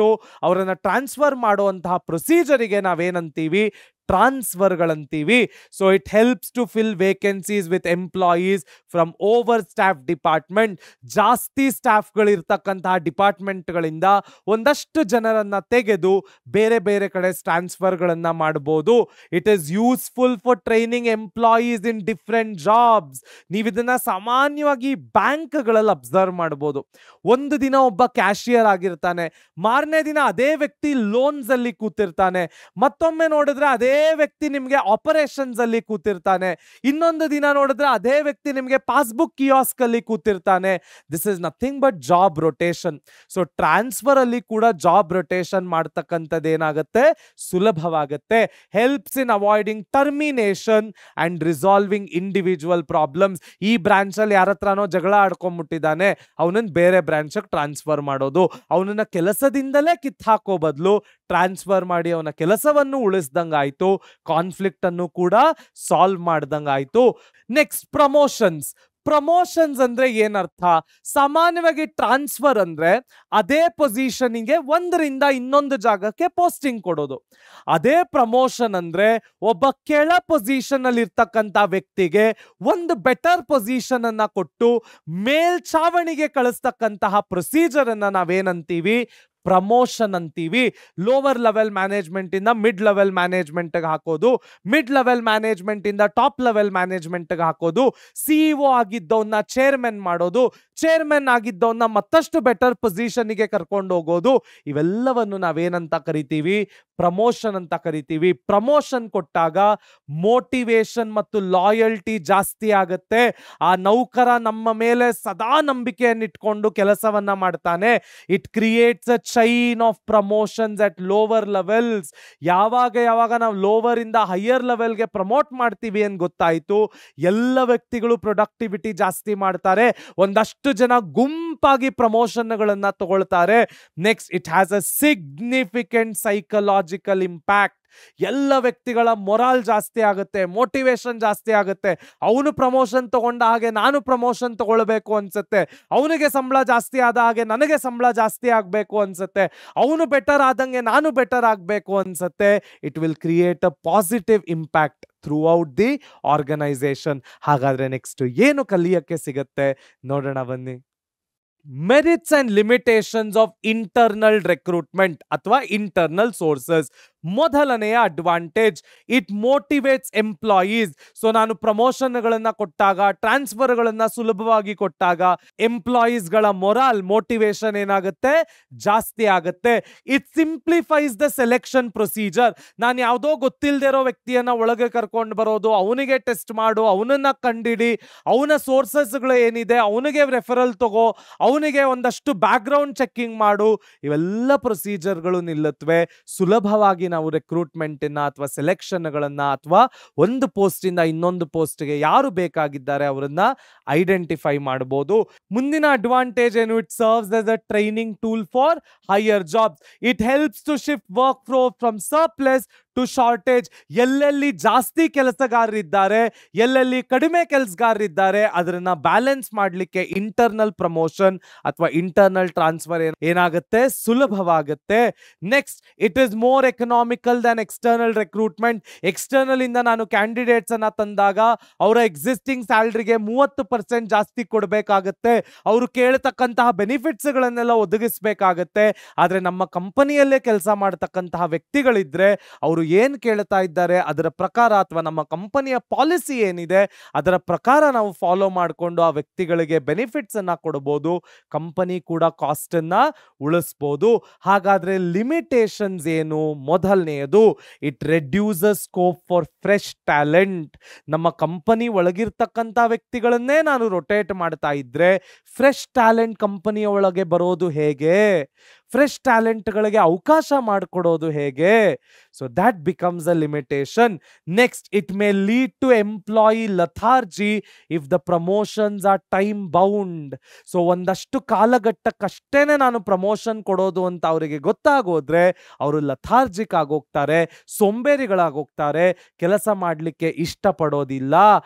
ಅವರನ್ನ ಟ್ರಾನ್ಸ್ಫರ್ ಮಾಡುವಂತಹ ಪ್ರೊಸೀಜರಿಗೆ ನಾವೇನಂತೀವಿ? ಟ್ರಾನ್ಸ್ಫರ್ಗಳಂತೀವಿ. So it helps to fill vacancies with employees from over staff department. ಜಾಸ್ತಿ ಸ್ಟಾಫ್ಗಳಿರ್ತಕ್ಕಂತಹ ಡಿಪಾರ್ಟ್ಮೆಂಟ್ಗಳಿಂದ ಒಂದಷ್ಟು ಜನರನ್ನ ತೆಗೆದು ಬೇರೆ ಬೇರೆ ಕಡೆ ಟ್ರಾನ್ಸ್ಫರ್ಗಳನ್ನ ಮಾಡಬಹುದು. It is useful for training employees in different jobs. ನೀವು ಇದನ್ನ ಸಾಮಾನ್ಯವಾಗಿ ಬ್ಯಾಂಕ್ಗಳಲ್ಲಿ ಅಬ್ಸರ್ವ್ ಮಾಡಬಹುದು. ಒಂದು ದಿನ ಒಬ್ಬ ಕ್ಯಾಶಿಯರ್ ಆಗಿರ್ತಾನೆ, ಮಾರನೇ ದಿನ ಅದೇ ವ್ಯಕ್ತಿ ಲೋನ್ಸ್ ಅಲ್ಲಿ ಕೂತಿರ್ತಾನೆ, ಮತ್ತೊಮ್ಮೆ ನೋಡಿದ್ರೆ ಅದೇ ವ್ಯಕ್ತಿ ನಿಮಗೆ ಆಪರೇಷನ್ಸ್ ಅಲ್ಲಿ ಕೂತಿರ್ತಾನೆ, ಇನ್ನೊಂದು ದಿನ ನೋಡಿದ್ರೆ ಅದೇ ವ್ಯಕ್ತಿ ನಿಮಗೆ ಪಾಸ್ಬುಕ್ ಕಿಯಾಸ್ಕ್ ಅಲ್ಲಿ ಕೂತಿರ್ತಾನೆ. This is nothing but job rotation. So transfer ಅಲ್ಲಿ ಕೂಡ ಜಾಬ್ ರೊಟೇಷನ್ ಮಾಡ್ತಕ್ಕಂಥದ್ದು ಏನಾಗುತ್ತೆ? ಸುಲಭವಾಗುತ್ತೆ. Helps in avoiding termination and resolving individual problems. ಈ ಬ್ರಾಂಚ್ ಅಲ್ಲಿ ಯಾರ ಹತ್ರನೋ ಜಗಳ ಆಡ್ಕೊಂಡ್ಬಿಟ್ಟಿದ್ದಾನೆ, ಅವನನ್ನ ಬೇರೆ ಬ್ರಾಂಚ್ ಟ್ರಾನ್ಸ್ಫರ್ ಮಾಡೋದು, ಅವನನ್ನ ಕೆಲಸದಿಂದಲೇ ಕಿತ್ತಾಕೋ ಬದಲು ಟ್ರಾನ್ಸ್ಫರ್ ಮಾಡಿ ಅವನ ಕೆಲಸವನ್ನು ಉಳಿಸ್ದಂಗಾಯ್ತು, ಕಾನ್ಫ್ಲಿಕ್ಟ್ ಅನ್ನು ಕೂಡ ಸಾಲ್ವ್ ಮಾಡ್ದಂಗಾಯ್ತು. Next promotions. ಪ್ರಮೋಷನ್ಸ್ ಅಂದ್ರೆ ಏನರ್ಥ? ಸಾಮಾನ್ಯವಾಗಿ ಟ್ರಾನ್ಸ್ಫರ್ ಅಂದ್ರೆ ಅದೇ ಪೊಸಿಷನ್ಗೆ ಒಂದರಿಂದ ಇನ್ನೊಂದು ಜಾಗಕ್ಕೆ ಪೋಸ್ಟಿಂಗ್ ಕೊಡೋದು. ಅದೇ ಪ್ರಮೋಷನ್ ಅಂದ್ರೆ ಒಬ್ಬ ಕೆಳ ಪೊಸಿಷನ್ ಅಲ್ಲಿ ಇರ್ತಕ್ಕಂಥ ವ್ಯಕ್ತಿಗೆ ಒಂದು ಬೆಟರ್ ಪೊಸಿಷನ್ ಅನ್ನ ಕೊಟ್ಟು ಮೇಲ್ಛಾವಣಿಗೆ ಕಳಿಸ್ತಕ್ಕಂತಹ ಪ್ರೊಸೀಜರ್ ಅನ್ನ ನಾವೇನಂತೀವಿ? ಪ್ರಮೋಷನ್ ಅಂತೀವಿ. ಲೋವರ್ ಲೆವೆಲ್ ಮ್ಯಾನೇಜ್ಮೆಂಟ್ ಇಂದ ಮಿಡ್ ಲೆವೆಲ್ ಮ್ಯಾನೇಜ್ಮೆಂಟ್ ಹಾಕೋದು, ಮಿಡ್ ಲೆವೆಲ್ ಮ್ಯಾನೇಜ್ಮೆಂಟ್ ಇಂದ ಟಾಪ್ ಲೆವೆಲ್ ಮ್ಯಾನೇಜ್ಮೆಂಟ್ ಹಾಕೋದು, CEO ಆಗಿದ್ದವನ್ನ ಚೇರ್ಮನ್ ಮಾಡೋದು, ಚೇರ್ಮನ್ ಆಗಿದ್ದವನ್ನ ಮತ್ತಷ್ಟು ಬೆಟರ್ ಪೊಸಿಷನ್ಗೆ ಕರ್ಕೊಂಡು ಹೋಗೋದು, ಇವೆಲ್ಲವನ್ನು ನಾವೇನಂತ ಕರಿತೀವಿ? ಪ್ರಮೋಷನ್ ಅಂತ ಕರಿತೀವಿ. ಪ್ರಮೋಷನ್ ಕೊಟ್ಟಾಗ ಮೋಟಿವೇಶನ್ ಮತ್ತು ಲಾಯಲ್ಟಿ ಜಾಸ್ತಿ ಆಗುತ್ತೆ. ಆ ನೌಕರ ನಮ್ಮ ಮೇಲೆ ಸದಾ ನಂಬಿಕೆಯನ್ನು ಇಟ್ಕೊಂಡು ಕೆಲಸವನ್ನ ಮಾಡ್ತಾನೆ. It creates a shine of promotions at lower levels. ಯಾವಾಗ ನಾವು ಲೋವರ್ ಇಂದ ಹೈಯರ್ ಲೆವೆಲ್ಗೆ ಪ್ರಮೋಟ್ ಮಾಡ್ತೀವಿ ಅಂತ ಗೊತ್ತಾಯ್ತು, ಎಲ್ಲ ವ್ಯಕ್ತಿಗಳು ಪ್ರೊಡಕ್ಟಿವಿಟಿ ಜಾಸ್ತಿ ಮಾಡ್ತಾರೆ, ಒಂದಷ್ಟು ಜನ ಗುಂಪಾಗಿ ಪ್ರಮೋಷನ್ಗಳನ್ನ ತಗೊಳ್ತಾರೆ. Next, it has a significant psychological impact. ಎಲ್ಲ ವ್ಯಕ್ತಿಗಳ ಮೊರಾಲ್ ಜಾಸ್ತಿ ಆಗುತ್ತೆ, ಮೋಟಿವೇಶನ್ ಜಾಸ್ತಿ ಆಗುತ್ತೆ. ಅವನು ಪ್ರಮೋಷನ್ ತಗೊಂಡ ಹಾಗೆ ನಾನು ಪ್ರಮೋಷನ್ ತಗೊಳ್ಬೇಕು ಅನ್ಸುತ್ತೆ, ಅವನಿಗೆ ಸಂಬಳ ಜಾಸ್ತಿ ಆದ ಹಾಗೆ ನನಗೆ ಸಂಬಳ ಜಾಸ್ತಿ ಆಗಬೇಕು ಅನ್ಸುತ್ತೆ, ಅವನು ಬೆಟರ್ ಆದಂಗೆ ನಾನು ಬೆಟರ್ ಆಗಬೇಕು ಅನ್ಸುತ್ತೆ. It will create a positive impact throughout the organisation. ಹಾಗಾದ್ರೆ ನೆಕ್ಸ್ಟ್ ಏನು ಕಲಿಯಕ್ಕೆ ಸಿಗತ್ತೆ ನೋಡೋಣ ಬನ್ನಿ. Merits and limitations of internal recruitment ಅಥವಾ ಇಂಟರ್ನಲ್ ಸೋರ್ಸಸ್. ಮೊದಲನೆಯ advantage, it motivates employees. So ನಾನು ಪ್ರಮೋಷನ್ಗಳನ್ನ ಕೊಟ್ಟಾಗ, ಟ್ರಾನ್ಸ್ಫರ್ಗಳನ್ನ ಸುಲಭವಾಗಿ ಕೊಟ್ಟಾಗ ಎಂಪ್ಲಾಯೀಸ್ಗಳ ಮೊರಾಲ್, ಮೋಟಿವೇಶನ್ ಏನಾಗುತ್ತೆ, ಜಾಸ್ತಿ ಆಗುತ್ತೆ. It simplifies the selection procedure. ನಾನು ಯಾವುದೋ ಗೊತ್ತಿಲ್ಲದೆ ಇರೋ ವ್ಯಕ್ತಿಯನ್ನ ಒಳಗೆ ಕರ್ಕೊಂಡು ಬರೋದು, ಅವನಿಗೆ ಟೆಸ್ಟ್ ಮಾಡು, ಅವನನ್ನ ಕಂಡಿಡಿ, ಅವನ ಸೋರ್ಸಸ್ಗಳು ಏನಿದೆ ಅವನಿಗೆ ರೆಫರಲ್ ತಗೋ, ಅವನಿಗೆ ಒಂದಷ್ಟು ಬ್ಯಾಕ್ ಗ್ರೌಂಡ್ ಚೆಕಿಂಗ್ ಮಾಡು, ಇವೆಲ್ಲ ಪ್ರೊಸೀಜರ್ಗಳು ನಿಲ್ಲುತ್ತವೆ. ಸುಲಭವಾಗಿ ನಾವು ರಿಕ್ರೂಟ್ಮೆಂಟ್ ಅಥವಾ ಸೆಲೆಕ್ಷನ್ಗಳನ್ನ ಅಥವಾ ಒಂದು ಪೋಸ್ಟ್ ಇಂದ ಇನ್ನೊಂದು ಪೋಸ್ಟ್ಗೆ ಯಾರು ಬೇಕಾಗಿದ್ದಾರೆ ಅವರನ್ನ ಐಡೆಂಟಿಫೈ ಮಾಡಬಹುದು. ಮುಂದಿನ ಅಡ್ವಾಂಟೇಜ್ ಏನು, it serves as a training tool for higher jobs. It helps to shift workflow from surplus to shortage. ಎಲ್ಲೆಲ್ಲಿ ಜಾಸ್ತಿ ಕೆಲಸಗಾರರಿದ್ದಾರೆ, ಎಲ್ಲೆಲ್ಲಿ ಕಡಿಮೆ ಕೆಲಸಗಾರರಿದ್ದಾರೆ, ಅದನ್ನ ಬ್ಯಾಲೆನ್ಸ್ ಮಾಡಲಿಕ್ಕೆ ಇಂಟರ್ನಲ್ ಪ್ರಮೋಷನ್ ಅಥವಾ ಇಂಟರ್ನಲ್ ಟ್ರಾನ್ಸ್ಫರ್ ಏನಾಗುತ್ತೆ, ಸುಲಭವಾಗುತ್ತೆ. Next, it is more economical than external recruitment. External ಇಂದ ನಾನು ಕ್ಯಾಂಡಿಡೇಟ್ಸ್ ಅನ್ನ ತಂದಾಗ ಅವರ ಎಕ್ಸಿಸ್ಟಿಂಗ್ ಸ್ಯಾಲರಿಗೆ 30% ಜಾಸ್ತಿ ಕೊಡಬೇಕಾಗತ್ತೆ, ಅವರು ಕೇಳತಕ್ಕಂತಹ ಬೆನಿಫಿಟ್ಸ್ ಗಳನ್ನೆಲ್ಲ ಒದಗಿಸಬೇಕಾಗತ್ತೆ. ಆದ್ರೆ ನಮ್ಮ ಕಂಪನಿಯಲ್ಲೇ ಕೆಲಸ ಮಾಡತಕ್ಕಂತಹ ವ್ಯಕ್ತಿಗಳಿದ್ರೆ ಅವರು ಏನ್ ಕೇಳ್ತಾ ಇದ್ದಾರೆ ಅದರ ಪ್ರಕಾರ ಅಥವಾ ನಮ್ಮ ಕಂಪನಿಯ ಪಾಲಿಸಿ ಏನಿದೆ ಅದರ ಪ್ರಕಾರ ನಾವು ಫಾಲೋ ಮಾಡಿಕೊಂಡು ಆ ವ್ಯಕ್ತಿಗಳಿಗೆ ಬೆನಿಫಿಟ್ಸ್ ಅನ್ನ ಕೊಡಬಹುದು, ಕಂಪನಿ ಕೂಡ ಕಾಸ್ಟ್ ಅನ್ನ ಉಳಿಸಬಹುದು. ಹಾಗಾದ್ರೆ ಲಿಮಿಟೇಷನ್ಸ್ ಏನು? ಮೊದಲನೆಯದು, it reduces scope for fresh talent. ನಮ್ಮ ಕಂಪನಿ ಒಳಗಿರ್ತಕ್ಕಂಥ ವ್ಯಕ್ತಿಗಳನ್ನೇ ನಾನು ರೊಟೇಟ್ ಮಾಡ್ತಾ ಇದ್ರೆ ಫ್ರೆಶ್ ಟ್ಯಾಲೆಂಟ್ ಕಂಪನಿಯ ಒಳಗೆ ಬರೋದು ಹೇಗೆ, ಫ್ರೆಶ್ ಟ್ಯಾಲೆಂಟ್ಗಳಿಗೆ ಅವಕಾಶ ಮಾಡಿಕೊಡೋದು ಹೇಗೆ? So that becomes a limitation. Next, it may lead to employee lethargy if the promotions are time bound. So ಒಂದಷ್ಟು ಕಾಲಘಟ್ಟಕ್ಕಷ್ಟೇನೆ ನಾನು ಪ್ರಮೋಷನ್ ಕೊಡೋದು ಅಂತ ಅವರಿಗೆ ಗೊತ್ತಾಗೋದ್ರೆ ಅವರು ಲಥಾರ್ಜಿಕ್ ಆಗೋಗ್ತಾರೆ, ಸೋಂಬೇರಿಗಳಾಗೋಗ್ತಾರೆ, ಕೆಲಸ ಮಾಡಲಿಕ್ಕೆ ಇಷ್ಟಪಡೋದಿಲ್ಲ.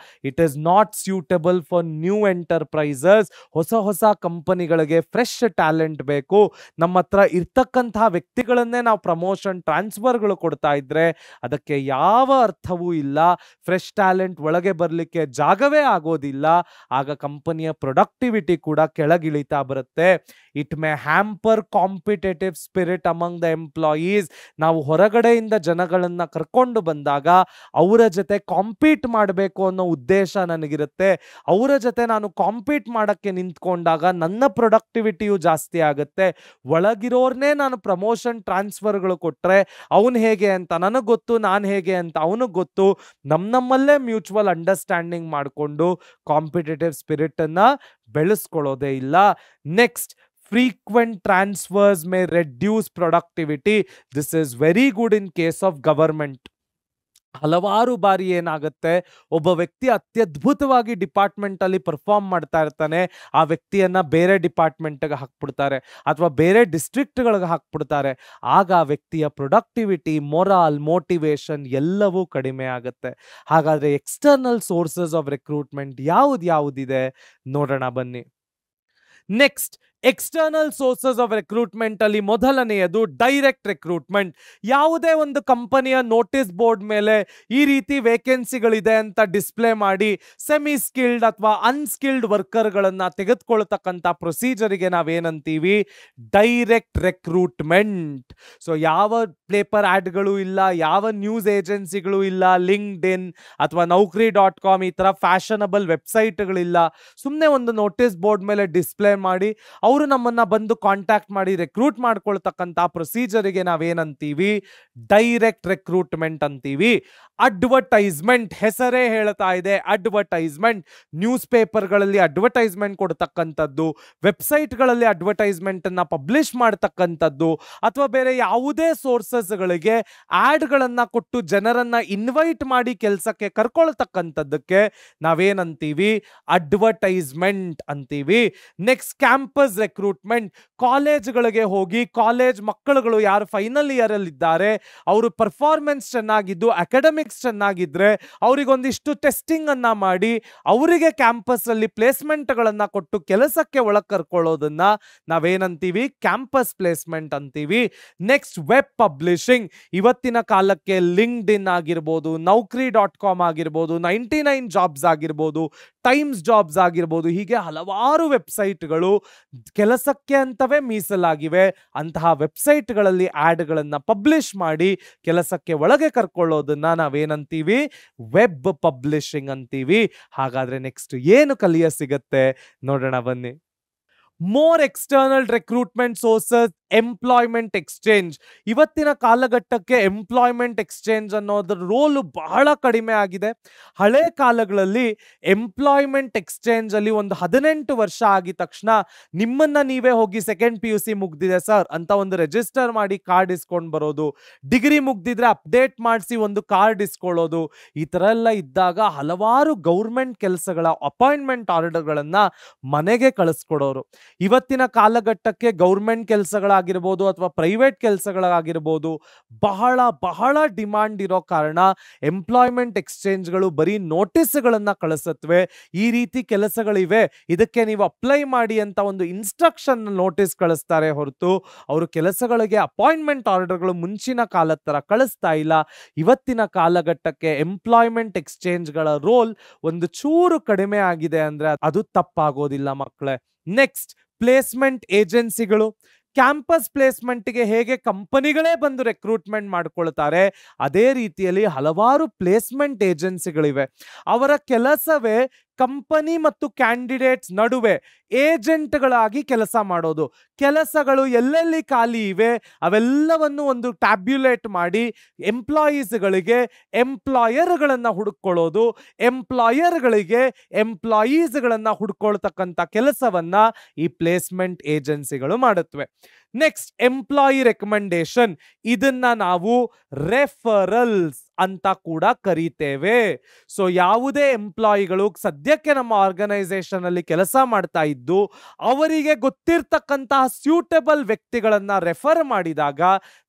It is not suitable for new enterprises. ಹೊಸ ಕಂಪನಿಗಳಿಗೆ ಫ್ರೆಶ್ ಟ್ಯಾಲೆಂಟ್ ಬೇಕು. ನಮ್ಮ ಹತ್ರ ಇರ್ತಕ್ಕಂತಹ ವ್ಯಕ್ತಿಗಳನ್ನೇ ನಾವು ಪ್ರಮೋಷನ್ ಟ್ರಾನ್ಸ್ಫರ್ಗಳು ಕೊಡ್ತಾ ಇದ್ರೆ ಅದಕ್ಕೆ ಯಾವ ಅರ್ಥವೂ ಇಲ್ಲ. ಫ್ರೆಶ್ ಟ್ಯಾಲೆಂಟ್ ಒಳಗೆ ಬರಲಿಕ್ಕೆ ಜಾಗವೇ ಆಗೋದಿಲ್ಲ. ಆಗ ಕಂಪನಿಯ ಪ್ರೊಡಕ್ಟಿವಿಟಿ ಕೂಡ ಕೆಳಗಿಳಿತಾ ಬರುತ್ತೆ. It may hamper competitive spirit among the employees. ನಾವು ಹೊರಗಡೆಯಿಂದ ಜನಗಳನ್ನ ಕರ್ಕೊಂಡು ಬಂದಾಗ ಅವರ ಜೊತೆ ಕಾಂಪೀಟ್ ಮಾಡಬೇಕು ಅನ್ನೋ ಉದ್ದೇಶ ನನಗಿರುತ್ತೆ. ಅವರ ಜೊತೆ ನಾನು ಕಾಂಪೀಟ್ ಮಾಡಕ್ಕೆ ನಿಂತ್ಕೊಂಡಾಗ ನನ್ನ ಪ್ರೊಡಕ್ಟಿವಿಟಿಯು ಜಾಸ್ತಿ ಆಗುತ್ತೆ. ಒಳಗಿರೋರ್ನೇ ನಾನು ಪ್ರಮೋಷನ್ ಟ್ರಾನ್ಸ್ಫರ್ಗಳು ಕೊಟ್ರೆ ಅವನು ಹೇಗೆ ಅಂತ ನನಗೆ ಗೊತ್ತು, ನಾನು ಹೇಗೆ ಅಂತ ಅವನಿಗೆ ಗೊತ್ತು. ನಮ್ಮಲ್ಲೇ ಮ್ಯೂಚುವಲ್ ಅಂಡರ್ಸ್ಟ್ಯಾಂಡಿಂಗ್ ಮಾಡಿಕೊಂಡು ಕಾಂಪಿಟೇಟಿವ್ ಸ್ಪಿರಿಟ್ ಅನ್ನ ಬೆಳೆಸ್ಕೊಳ್ಳೋದೇ ಇಲ್ಲ. Next, frequent transfers may reduce productivity. This is very good in case of government. ಹಲವಾರು ಬಾರಿ ಏನಾಗುತ್ತೆ, ಒಬ್ಬ ವ್ಯಕ್ತಿ ಅತ್ಯದ್ಭುತವಾಗಿ ಡಿಪಾರ್ಟ್ಮೆಂಟ್ ಅಲ್ಲಿ ಪರ್ಫಾರ್ಮ್ ಮಾಡ್ತಾ ಇರ್ತಾನೆ, ಆ ವ್ಯಕ್ತಿಯನ್ನ ಬೇರೆ ಡಿಪಾರ್ಟ್ಮೆಂಟ್ಗೆ ಹಾಕ್ಬಿಡ್ತಾರೆ ಅಥವಾ ಬೇರೆ ಡಿಸ್ಟ್ರಿಕ್ಟ್ಗಳಿಗೆ ಹಾಕ್ಬಿಡ್ತಾರೆ. ಆಗ ಆ ವ್ಯಕ್ತಿಯ ಪ್ರೊಡಕ್ಟಿವಿಟಿ, ಮೊರಾಲ್, ಮೋಟಿವೇಶನ್ ಎಲ್ಲವೂ ಕಡಿಮೆ ಆಗುತ್ತೆ. ಹಾಗಾದ್ರೆ ಎಕ್ಸ್ಟರ್ನಲ್ ಸೋರ್ಸಸ್ ಆಫ್ ರಿಕ್ರೂಟ್ಮೆಂಟ್ ಯಾವುದಿದೆ ನೋಡೋಣ ಬನ್ನಿ. Next, external sources of recruitment ಅಲ್ಲಿ ಮೊದಲನೆಯದು ಡೈರೆಕ್ಟ್ ರಿಕ್ರೂಟ್ಮೆಂಟ್. ಯಾವುದೇ ಒಂದು ಕಂಪನಿಯ ನೋಟಿಸ್ ಬೋರ್ಡ್ ಮೇಲೆ ಈ ರೀತಿ ವೇಕೆನ್ಸಿಗಳಿದೆ ಅಂತ ಡಿಸ್ಪ್ಲೇ ಮಾಡಿ ಸೆಮಿ ಸ್ಕಿಲ್ಡ್ ಅಥವಾ ಅನ್ಸ್ಕಿಲ್ಡ್ ವರ್ಕರ್ಗಳನ್ನ ತೆಗೆದುಕೊಳ್ತಕ್ಕಂಥ ಪ್ರೊಸೀಜರಿಗೆ ನಾವೇನಂತೀವಿ, ಡೈರೆಕ್ಟ್ ರಿಕ್ರೂಟ್ಮೆಂಟ್. ಸೊ ಯಾವ ಪೇಪರ್ ಆಡ್ಗಳು ಇಲ್ಲ, ಯಾವ ನ್ಯೂಸ್ ಏಜೆನ್ಸಿಗಳು ಇಲ್ಲ, ಲಿಂಕ್ಡ್ ಇನ್ ಅಥವಾ Naukri.com ಈ ತರ ಫ್ಯಾಷನಬಲ್ ವೆಬ್ಸೈಟ್ಗಳಿಲ್ಲ. ಸುಮ್ಮನೆ ಒಂದು ನೋಟಿಸ್ ಬೋರ್ಡ್ ಮೇಲೆ ಡಿಸ್ಪ್ಲೇ ಮಾಡಿ ಅವರು ನಮ್ಮನ್ನ ಬಂದು ಕಾಂಟ್ಯಾಕ್ಟ್ ಮಾಡಿ ರೆಕ್ರೂಟ್ ಮಾಡ್ಕೊಳ್ತಕ್ಕಂಥ ಪ್ರೊಸೀಜರಿಗೆ ನಾವೇನಂತೀವಿ, ಡೈರೆಕ್ಟ್ ರೆಕ್ರೂಟ್ಮೆಂಟ್ ಅಂತೀವಿ. ಅಡ್ವರ್ಟೈಸ್ಮೆಂಟ್ ಹೆಸರೇ ಹೇಳ್ತಾ ಇದೆ, ಅಡ್ವರ್ಟೈಸ್ಮೆಂಟ್. ನ್ಯೂಸ್ ಪೇಪರ್ಗಳಲ್ಲಿ ಅಡ್ವರ್ಟೈಸ್ಮೆಂಟ್ ಕೊಡ್ತಕ್ಕಂಥದ್ದು, ವೆಬ್ಸೈಟ್ಗಳಲ್ಲಿ ಅಡ್ವರ್ಟೈಸ್ಮೆಂಟ್ ಅನ್ನ ಪಬ್ಲಿಷ್ ಮಾಡ್ತಕ್ಕಂಥದ್ದು, ಅಥವಾ ಬೇರೆ ಯಾವುದೇ ಸೋರ್ಸಸ್ಗಳಿಗೆ ಆಡ್ಗಳನ್ನ ಕೊಟ್ಟು ಜನರನ್ನ ಇನ್ವೈಟ್ ಮಾಡಿ ಕೆಲಸಕ್ಕೆ ಕರ್ಕೊಳ್ತಕ್ಕಂಥದ್ದಕ್ಕೆ ನಾವೇನಂತೀವಿ, ಅಡ್ವರ್ಟೈಸ್ಮೆಂಟ್ ಅಂತೀವಿ. Next campus recruitment. ಕಾಲೇಜ್ಗಳಿಗೆ ಹೋಗಿ ಕಾಲೇಜ್ ಮಕ್ಕಳುಗಳು ಯಾರು ಫೈನಲ್ ಇಯರ್ ಅಲ್ಲಿ ಇದ್ದಾರೆ ಅವರು ಪರ್ಫಾರ್ಮೆನ್ಸ್ ಚೆನ್ನಾಗಿದ್ದು ಅಕಾಡೆಮಿಕ್ಸ್ ಚೆನ್ನಾಗಿದ್ರೆ ಅವರಿಗೊಂದಿಷ್ಟು ಟೆಸ್ಟಿಂಗ್ ಅನ್ನ ಮಾಡಿ ಅವರಿಗೆ ಕ್ಯಾಂಪಸ್ ಅಲ್ಲಿ ಪ್ಲೇಸ್ಮೆಂಟ್ ಗಳನ್ನ ಕೊಟ್ಟು ಕೆಲಸಕ್ಕೆ ಒಳಗೆ ಕರ್ಕೊಳ್ಳೋದನ್ನ ನಾವೇನಂತೀವಿ, ಕ್ಯಾಂಪಸ್ ಪ್ಲೇಸ್ಮೆಂಟ್ ಅಂತೀವಿ. Next web publishing. ಇವತ್ತಿನ ಕಾಲಕ್ಕೆ ಲಿಂಕ್ಡ್ಇನ್ ಆಗಿರ್ಬೋದು, Naukri.com ಆಗಿರ್ಬೋದು, 99 ಜಾಬ್ಸ್ ಆಗಿರ್ಬೋದು, ಟೈಮ್ಸ್ ಜಾಬ್ಸ್ ಆಗಿರ್ಬೋದು, ಹೀಗೆ ಹಲವಾರು ವೆಬ್ಸೈಟ್ಗಳು ಕೆಲಸಕ್ಕೆ ಅಂತವೇ ಮೀಸಲಾಗಿವೆ. ಅಂತಹ ವೆಬ್ಸೈಟ್ಗಳಲ್ಲಿ ಆಡ್ಗಳನ್ನ ಪಬ್ಲಿಷ್ ಮಾಡಿ ಕೆಲಸಕ್ಕೆ ಒಳಗೆ ಕರ್ಕೊಳ್ಳೋದನ್ನ ನಾವೇನಂತೀವಿ, ವೆಬ್ ಪಬ್ಲಿಷಿಂಗ್ ಅಂತೀವಿ. ಹಾಗಾದ್ರೆ ನೆಕ್ಸ್ಟ್ ಏನು ಕಲಿಯ ಸಿಗತ್ತೆ ನೋಡೋಣ ಬನ್ನಿ. More external recruitment sources, employment exchange. ಇವತ್ತಿನ ಕಾಲಘಟ್ಟಕ್ಕೆ ಎಂಪ್ಲಾಯ್ಮೆಂಟ್ ಎಕ್ಸ್ಚೇಂಜ್ ಅನ್ನೋದ್ರ ರೋಲು ಬಹಳ ಕಡಿಮೆ ಆಗಿದೆ. ಹಳೆ ಕಾಲಗಳಲ್ಲಿ ಎಂಪ್ಲಾಯ್ಮೆಂಟ್ ಎಕ್ಸ್ಚೇಂಜ್ ಅಲ್ಲಿ ಒಂದು 18 ವರ್ಷ ಆಗಿದ ತಕ್ಷಣ ನಿಮ್ಮನ್ನ ನೀವೇ ಹೋಗಿ ಸೆಕೆಂಡ್ PUC ಮುಗ್ದಿದೆ ಸರ್ ಅಂತ ಒಂದು ರಿಜಿಸ್ಟರ್ ಮಾಡಿ ಕಾರ್ಡ್ ಇಸ್ಕೊಂಡು ಬರೋದು, ಡಿಗ್ರಿ ಮುಗ್ದಿದ್ರೆ ಅಪ್ಡೇಟ್ ಮಾಡಿಸಿ ಒಂದು ಕಾರ್ಡ್ ಇಸ್ಕೊಳ್ಳೋದು, ಈ ತರ ಎಲ್ಲ ಇದ್ದಾಗ ಹಲವಾರು ಗೌರ್ಮೆಂಟ್ ಕೆಲಸಗಳ ಅಪಾಯಿಂಟ್ಮೆಂಟ್ ಆರ್ಡರ್ಗಳನ್ನ ಮನೆಗೆ ಕಳಿಸ್ಕೊಡೋರು. ಇವತ್ತಿನ ಕಾಲಘಟ್ಟಕ್ಕೆ ಗೌರ್ಮೆಂಟ್ ಕೆಲಸಗಳಾಗಿರ್ಬೋದು ಅಥವಾ ಪ್ರೈವೇಟ್ ಕೆಲಸಗಳಾಗಿರ್ಬೋದು ಬಹಳ ಬಹಳ ಡಿಮಾಂಡ್ ಇರೋ ಕಾರಣ ಎಂಪ್ಲಾಯ್ಮೆಂಟ್ ಎಕ್ಸ್ಚೇಂಜ್ಗಳು ಬರೀ ನೋಟಿಸ್ಗಳನ್ನ ಕಳಿಸತ್ವೆ. ಈ ರೀತಿ ಕೆಲಸಗಳಿವೆ, ಇದಕ್ಕೆ ನೀವು ಅಪ್ಲೈ ಮಾಡಿ ಅಂತ ಒಂದು ಇನ್ಸ್ಟ್ರಕ್ಷನ್ ನೋಟಿಸ್ ಕಳಿಸ್ತಾರೆ ಹೊರತು ಅವರು ಕೆಲಸಗಳಿಗೆ ಅಪಾಯಿಂಟ್ಮೆಂಟ್ ಆರ್ಡರ್ಗಳು ಮುಂಚಿನ ಕಾಲದ ತರ ಕಳಿಸ್ತಾ ಇಲ್ಲ. ಇವತ್ತಿನ ಕಾಲಘಟ್ಟಕ್ಕೆ ಎಂಪ್ಲಾಯ್ಮೆಂಟ್ ಎಕ್ಸ್ಚೇಂಜ್ಗಳ ರೋಲ್ ಒಂದು ಚೂರು ಕಡಿಮೆ ಆಗಿದೆ ಅಂದ್ರೆ ಅದು ತಪ್ಪಾಗೋದಿಲ್ಲ ಮಕ್ಕಳೇ. ನೆಕ್ಸ್ಟ್ ಪ್ಲೇಸ್ಮೆಂಟ್ ಏಜೆನ್ಸಿಗಳು. ಕ್ಯಾಂಪಸ್ ಪ್ಲೇಸ್ಮೆಂಟ್ಗೆ ಹೇಗೆ ಕಂಪನಿಗಳೇ ಬಂದು ರೆಕ್ರೂಟ್ಮೆಂಟ್ ಮಾಡ್ಕೊಳ್ತಾರೆ ಅದೇ ರೀತಿಯಲ್ಲಿ ಹಲವಾರು ಪ್ಲೇಸ್ಮೆಂಟ್ ಏಜೆನ್ಸಿಗಳಿವೆ. ಅವರ ಕೆಲಸವೇ ಕಂಪನಿ ಮತ್ತು ಕ್ಯಾಂಡಿಡೇಟ್ಸ್ ನಡುವೆ ಏಜೆಂಟ್ಗಳಾಗಿ ಕೆಲಸ ಮಾಡೋದು. ಕೆಲಸಗಳು ಎಲ್ಲೆಲ್ಲಿ ಖಾಲಿ ಇವೆ ಅವೆಲ್ಲವನ್ನು ಒಂದು ಟ್ಯಾಬ್ಯುಲೇಟ್ ಮಾಡಿ ಎಂಪ್ಲಾಯೀಸ್ಗಳಿಗೆ ಎಂಪ್ಲಾಯರ್ಗಳನ್ನ ಹುಡುಕೊಳ್ಳೋದು, ಎಂಪ್ಲಾಯರ್ಗಳಿಗೆ ಎಂಪ್ಲಾಯೀಸ್ಗಳನ್ನ ಹುಡುಕೊಳ್ತಕ್ಕಂಥ ಕೆಲಸವನ್ನ ಈ ಪ್ಲೇಸ್ಮೆಂಟ್ ಏಜೆನ್ಸಿಗಳು ಮಾಡುತ್ತವೆ. Next employee recommendation. ಇದನ್ನ ನಾವು ರೆಫರಲ್ಸ್ ಅಂತ ಕೂಡ ಕರೀತೇವೆ. ಸೊ ಯಾವುದೇ ಎಂಪ್ಲಾಯಿಗಳು ಸದ್ಯಕ್ಕೆ ನಮ್ಮ ಆರ್ಗನೈಸೇಷನ್ ಅಲ್ಲಿ ಕೆಲಸ ಮಾಡ್ತಾ ಇದ್ದು ಅವರಿಗೆ ಗೊತ್ತಿರ್ತಕ್ಕಂತಹ ಸ್ಯೂಟಬಲ್ ವ್ಯಕ್ತಿಗಳನ್ನ ರೆಫರ್ ಮಾಡಿದಾಗ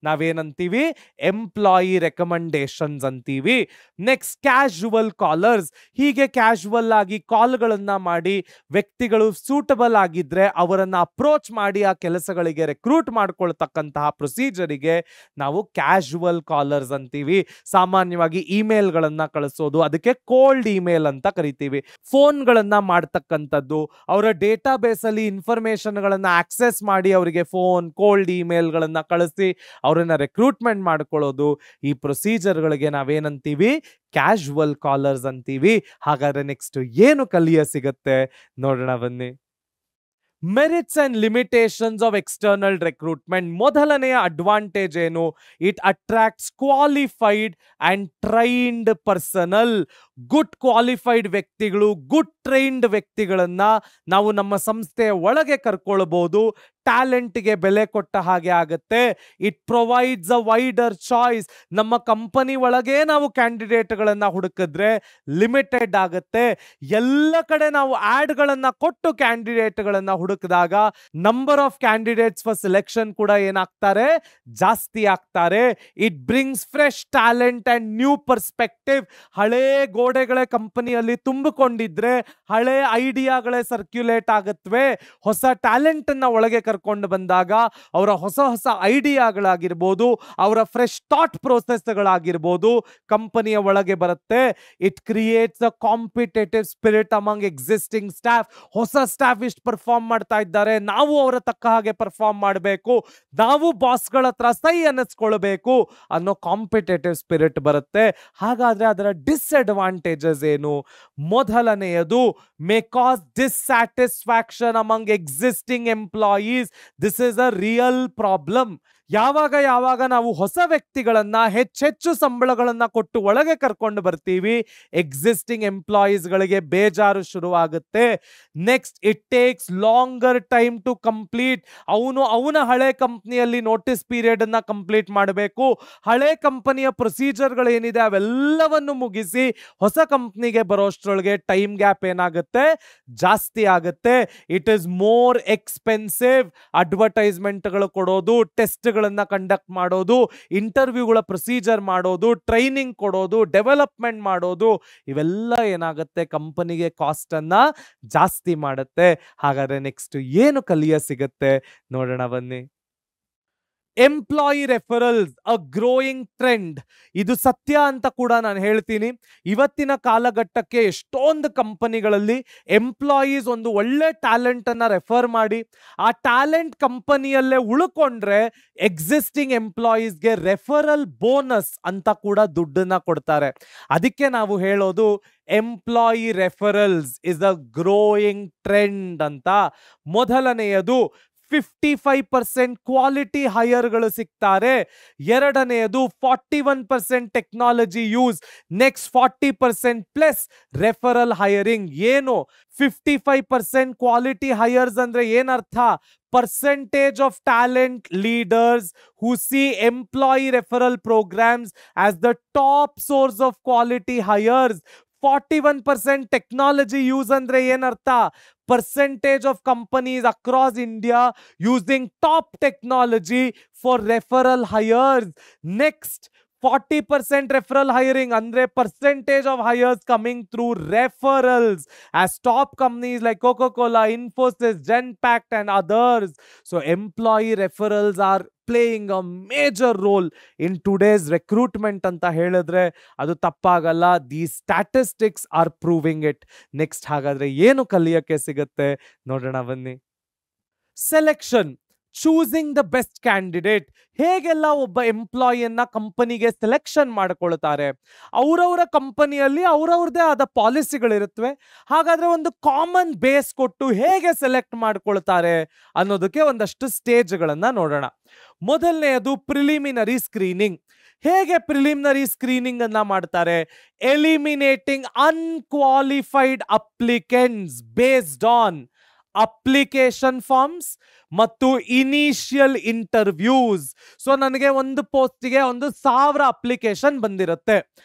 ನಾವೇನಂತೀವಿ, ಎಂಪ್ಲಾಯಿ ರೆಕಮೆಂಡೇಶನ್ಸ್ ಅಂತೀವಿ. Next casual collars. ಹೀಗೆ ಕ್ಯಾಶುವಲ್ ಆಗಿ ಕಾಲ್ಗಳನ್ನ ಮಾಡಿ ವ್ಯಕ್ತಿಗಳು ಸೂಟಬಲ್ ಆಗಿದ್ರೆ ಅವರನ್ನ ಅಪ್ರೋಚ್ ಮಾಡಿ ಆ ಕೆಲಸಗಳಿಗೆ ರೆಕ್ರೂಟ್ ಮಾಡ್ಕೊಳ್ತಕ್ಕಂತಹ ಪ್ರೊಸೀಜರಿಗೆ ನಾವು ಕ್ಯಾಶುವಲ್ ಕಾಲರ್ಸ್ ಅಂತೀವಿ. ಸಾಮಾನ್ಯವಾಗಿ ಇಮೇಲ್ಗಳನ್ನ ಕಳಿಸೋದು ಅದಕ್ಕೆ ಕೋಲ್ಡ್ ಇಮೇಲ್ ಅಂತ ಕರಿತೀವಿ. ಫೋನ್ಗಳನ್ನ ಮಾಡ್ತಕ್ಕಂಥದ್ದು, ಅವರ ಡೇಟಾ ಬೇಸ್ ಅಲ್ಲಿ ಇನ್ಫಾರ್ಮೇಶನ್ ಗಳನ್ನ ಆಕ್ಸೆಸ್ ಮಾಡಿ ಅವರಿಗೆ ಫೋನ್, ಕೋಲ್ಡ್ ಇಮೇಲ್ಗಳನ್ನ ಕಳಿಸಿ ಅವರನ್ನ ರೆಕ್ರೂಟ್ಮೆಂಟ್ ಮಾಡ್ಕೊಳ್ಳೋದು, ಈ ಪ್ರೊಸೀಜರ್ಗಳಿಗೆ ನಾವೇನಂತೀವಿ, ಕ್ಯಾಶುವಲ್ ಕಾಲರ್ಸ್ ಅಂತೀವಿ. ಹಾಗಾದ್ರೆ ನೆಕ್ಸ್ಟ್ ಏನು ಕಲಿಯ ಸಿಗತ್ತೆ ನೋಡೋಣ ಬನ್ನಿ. Merits and limitations of external recruitment. ಮೊದಲನೆಯ ಅಡ್ವಾಂಟೇಜ್ ಏನು? It attracts qualified and trained personal. Good qualified ವ್ಯಕ್ತಿಗಳು, ಗುಡ್ ಟ್ರೈನ್ಡ್ ವ್ಯಕ್ತಿಗಳನ್ನ ನಾವು ನಮ್ಮ ಸಂಸ್ಥೆಯ ಒಳಗೆ ಕರ್ಕೊಳ್ಬಹುದು. ಟ್ಯಾಲೆಂಟ್ಗೆ ಬೆಲೆ ಕೊಟ್ಟ ಹಾಗೆ ಆಗುತ್ತೆ. It provides a wider choice. ನಮ್ಮ ಕಂಪನಿ ಒಳಗೆ ನಾವು ಕ್ಯಾಂಡಿಡೇಟ್ಗಳನ್ನ ಹುಡುಕಿದ್ರೆ ಲಿಮಿಟೆಡ್ ಆಗುತ್ತೆ. ಎಲ್ಲ ಕಡೆ ನಾವು ಆಡ್ಗಳನ್ನ ಕೊಟ್ಟು ಕ್ಯಾಂಡಿಡೇಟ್ಗಳನ್ನ ಹುಡುಕಿದಾಗ number of candidates for selection ಕೂಡ ಏನಾಗ್ತಾರೆ, ಜಾಸ್ತಿ ಆಗ್ತಾರೆ. It brings fresh talent and new perspective. ಹಳೇ ಗೋಡೆಗಳೇ ಕಂಪನಿಯಲ್ಲಿ ತುಂಬಿಕೊಂಡಿದ್ರೆ ಹಳೆ ಐಡಿಯಾಗಳೇ ಸರ್ಕ್ಯುಲೇಟ್ ಆಗುತ್ತವೆ. ಹೊಸ ಟ್ಯಾಲೆಂಟ್ ಅನ್ನ ಒಳಗೆ ಕರ್ಕೊಂಡು ಬಂದಾಗ ಅವರ ಹೊಸ ಹೊಸ ಐಡಿಯಾಗಳಾಗಿರ್ಬೋದು, ಅವರ ಫ್ರೆಶ್ ಥಾಟ್ ಪ್ರೋಸೆಸ್ಗಳಾಗಿರ್ಬೋದು ಕಂಪನಿಯ ಒಳಗೆ ಬರುತ್ತೆ. It creates a competitive spirit among existing staff. ಹೊಸ ಸ್ಟಾಫ್ ಇಷ್ಟು ಪರ್ಫಾರ್ಮ್ ಮಾಡ್ತಾ ಇದ್ದಾರೆ, ನಾವು ಅವರ ತಕ್ಕ ಹಾಗೆ ಪರ್ಫಾರ್ಮ್ ಮಾಡಬೇಕು, ನಾವು ಬಾಸ್ಗಳ ಹತ್ರ ಸೈ ಅನ್ನಿಸ್ಕೊಳ್ಬೇಕು ಅನ್ನೋ ಕಾಂಪಿಟೇಟಿವ್ ಸ್ಪಿರಿಟ್ ಬರುತ್ತೆ. ಹಾಗಾದ್ರೆ ಅದರ ಡಿಸ್ಅಡ್ವಾಂಟೇಜಸ್ ಏನು? ಮೊದಲನೆಯದು, may cause dissatisfaction among existing employees. This is a real problem. ಯಾವಾಗ ನಾವು ಹೊಸ ವ್ಯಕ್ತಿಗಳನ್ನ ಹೆಚ್ಚೆಚ್ಚು ಸಂಬಳಗಳನ್ನ ಕೊಟ್ಟು ಒಳಗೆ ಕರ್ಕೊಂಡು ಬರ್ತೀವಿ, ಎಕ್ಸಿಸ್ಟಿಂಗ್ ಎಂಪ್ಲಾಯೀಸ್ ಗಳಿಗೆ ಬೇಜಾರು ಶುರುವಾಗುತ್ತೆ. Next, it takes longer time to complete. ಅವನ ಹಳೆ ಕಂಪ್ನಿಯಲ್ಲಿ ನೋಟಿಸ್ ಪೀರಿಯಡ್ ಅನ್ನ ಕಂಪ್ಲೀಟ್ ಮಾಡಬೇಕು. ಹಳೆ ಕಂಪನಿಯ ಪ್ರೊಸೀಜರ್ಗಳು ಏನಿದೆ ಅವೆಲ್ಲವನ್ನು ಮುಗಿಸಿ ಹೊಸ ಕಂಪ್ನಿಗೆ ಬರೋಷ್ಟ್ರೊಳಗೆ ಟೈಮ್ ಗ್ಯಾಪ್ ಏನಾಗುತ್ತೆ? ಜಾಸ್ತಿ ಆಗುತ್ತೆ. It is more expensive. ಅಡ್ವರ್ಟೈಸ್ಮೆಂಟ್ಗಳು ಕೊಡೋದು, ಟೆಸ್ಟ್ ಕಂಡಕ್ಟ್ ಮಾಡೋದು, ಇಂಟರ್ವ್ಯೂಗಳ ಪ್ರೊಸೀಜರ್ ಮಾಡೋದು, ಟ್ರೈನಿಂಗ್ ಕೊಡೋದು, ಡೆವಲಪ್ಮೆಂಟ್ ಮಾಡೋದು, ಇವೆಲ್ಲ ಏನಾಗುತ್ತೆ? ಕಂಪನಿಗೆ ಕಾಸ್ಟ್ ಅನ್ನ ಜಾಸ್ತಿ ಮಾಡುತ್ತೆ. ಹಾಗಾದ್ರೆ ನೆಕ್ಸ್ಟ್ ಏನು ಕಲಿಯ ಸಿಗುತ್ತೆ ನೋಡೋಣ ಬನ್ನಿ. ಎಂಪ್ಲಾಯಿ ರೆಫರಲ್ಸ್ ಅ ಗ್ರೋಯಿಂಗ್ ಟ್ರೆಂಡ್. ಇದು ಸತ್ಯ ಅಂತ ಕೂಡ ನಾನು ಹೇಳ್ತೀನಿ. ಇವತ್ತಿನ ಕಾಲಘಟ್ಟಕ್ಕೆ ಎಷ್ಟೊಂದು ಕಂಪನಿಗಳಲ್ಲಿ ಎಂಪ್ಲಾಯೀಸ್ ಒಂದು ಒಳ್ಳೆ ಟ್ಯಾಲೆಂಟ್ ಅನ್ನ ರೆಫರ್ ಮಾಡಿ ಆ ಟ್ಯಾಲೆಂಟ್ ಕಂಪನಿಯಲ್ಲೇ ಉಳ್ಕೊಂಡ್ರೆ ಎಕ್ಸಿಸ್ಟಿಂಗ್ ಎಂಪ್ಲಾಯೀಸ್ಗೆ ರೆಫರಲ್ ಬೋನಸ್ ಅಂತ ಕೂಡ ದುಡ್ಡನ್ನ ಕೊಡ್ತಾರೆ. ಅದಕ್ಕೆ ನಾವು ಹೇಳೋದು employee referrals is a growing trend ಅಂತ. ಮೊದಲನೆಯದು, 55% ಕ್ವಾಲಿಟಿ ಹೈಯರ್ಗಳು ಸಿಗ್ತಾರೆ. ಎರಡನೆಯದು, 41% technology use. Next 40% plus referral ಹೈಯರಿಂಗ್. ಏನು 55% ಕ್ವಾಲಿಟಿ ಹೈಯರ್ಸ್ ಅಂದ್ರೆ ಏನರ್ಥ? Percentage of talent leaders who see employee referral programs as the top source of quality hires. 41% technology use ಅಂದ್ರೆ ಏನರ್ಥ? Percentage of companies across India using top technology for referral hires. Next, 40% referral hiring andre percentage of hires coming through referrals as top companies like Coca-Cola, Infosys, Genpact and others. So employee referrals are playing a major role in today's recruitment anta ಹೇಳಿದ್ರೆ ಅದು ತಪ್ಪಾಗಲ್ಲ. These statistics are proving it. Next, ಹಾಗಾದ್ರೆ ಏನು ಕಲಿಯಕ್ಕೆ ಸಿಗುತ್ತೆ ನೋಡೋಣ ಬನ್ನಿ. Selection, choosing the best candidate. ಹೇಗೆಲ್ಲ ಒಬ್ಬ ಎಂಪ್ಲಾಯಿಯನ್ನ ಕಂಪನಿಗೆ ಸೆಲೆಕ್ಷನ್ ಮಾಡ್ಕೊಳ್ತಾರೆ? ಅವರವರ ಕಂಪನಿಯಲ್ಲಿ ಅವರವ್ರದೇ ಆದ ಪಾಲಿಸಿಗಳಿರುತ್ತವೆ. ಹಾಗಾದ್ರೆ ಒಂದು ಕಾಮನ್ ಬೇಸ್ ಕೊಟ್ಟು ಹೇಗೆ ಸೆಲೆಕ್ಟ್ ಮಾಡ್ಕೊಳ್ತಾರೆ ಅನ್ನೋದಕ್ಕೆ ಒಂದಷ್ಟು ಸ್ಟೇಜ್ಗಳನ್ನ ನೋಡೋಣ. ಮೊದಲನೆಯದು ಪ್ರಿಲಿಮಿನರಿ ಸ್ಕ್ರೀನಿಂಗ್. ಹೇಗೆ ಪ್ರಿಲಿಮಿನರಿ ಸ್ಕ್ರೀನಿಂಗ್ ಅನ್ನ ಮಾಡ್ತಾರೆ? Eliminating unqualified applicants based on application forms ಮತ್ತು ಇನಿಷಿಯಲ್ ಇಂಟರ್ವ್ಯೂಸ್. ಸೊ ನನಗೆ ಒಂದು ಪೋಸ್ಟಿಗೆ 1,000 ಅಪ್ಲಿಕೇಶನ್ ಬಂದಿರುತ್ತೆ.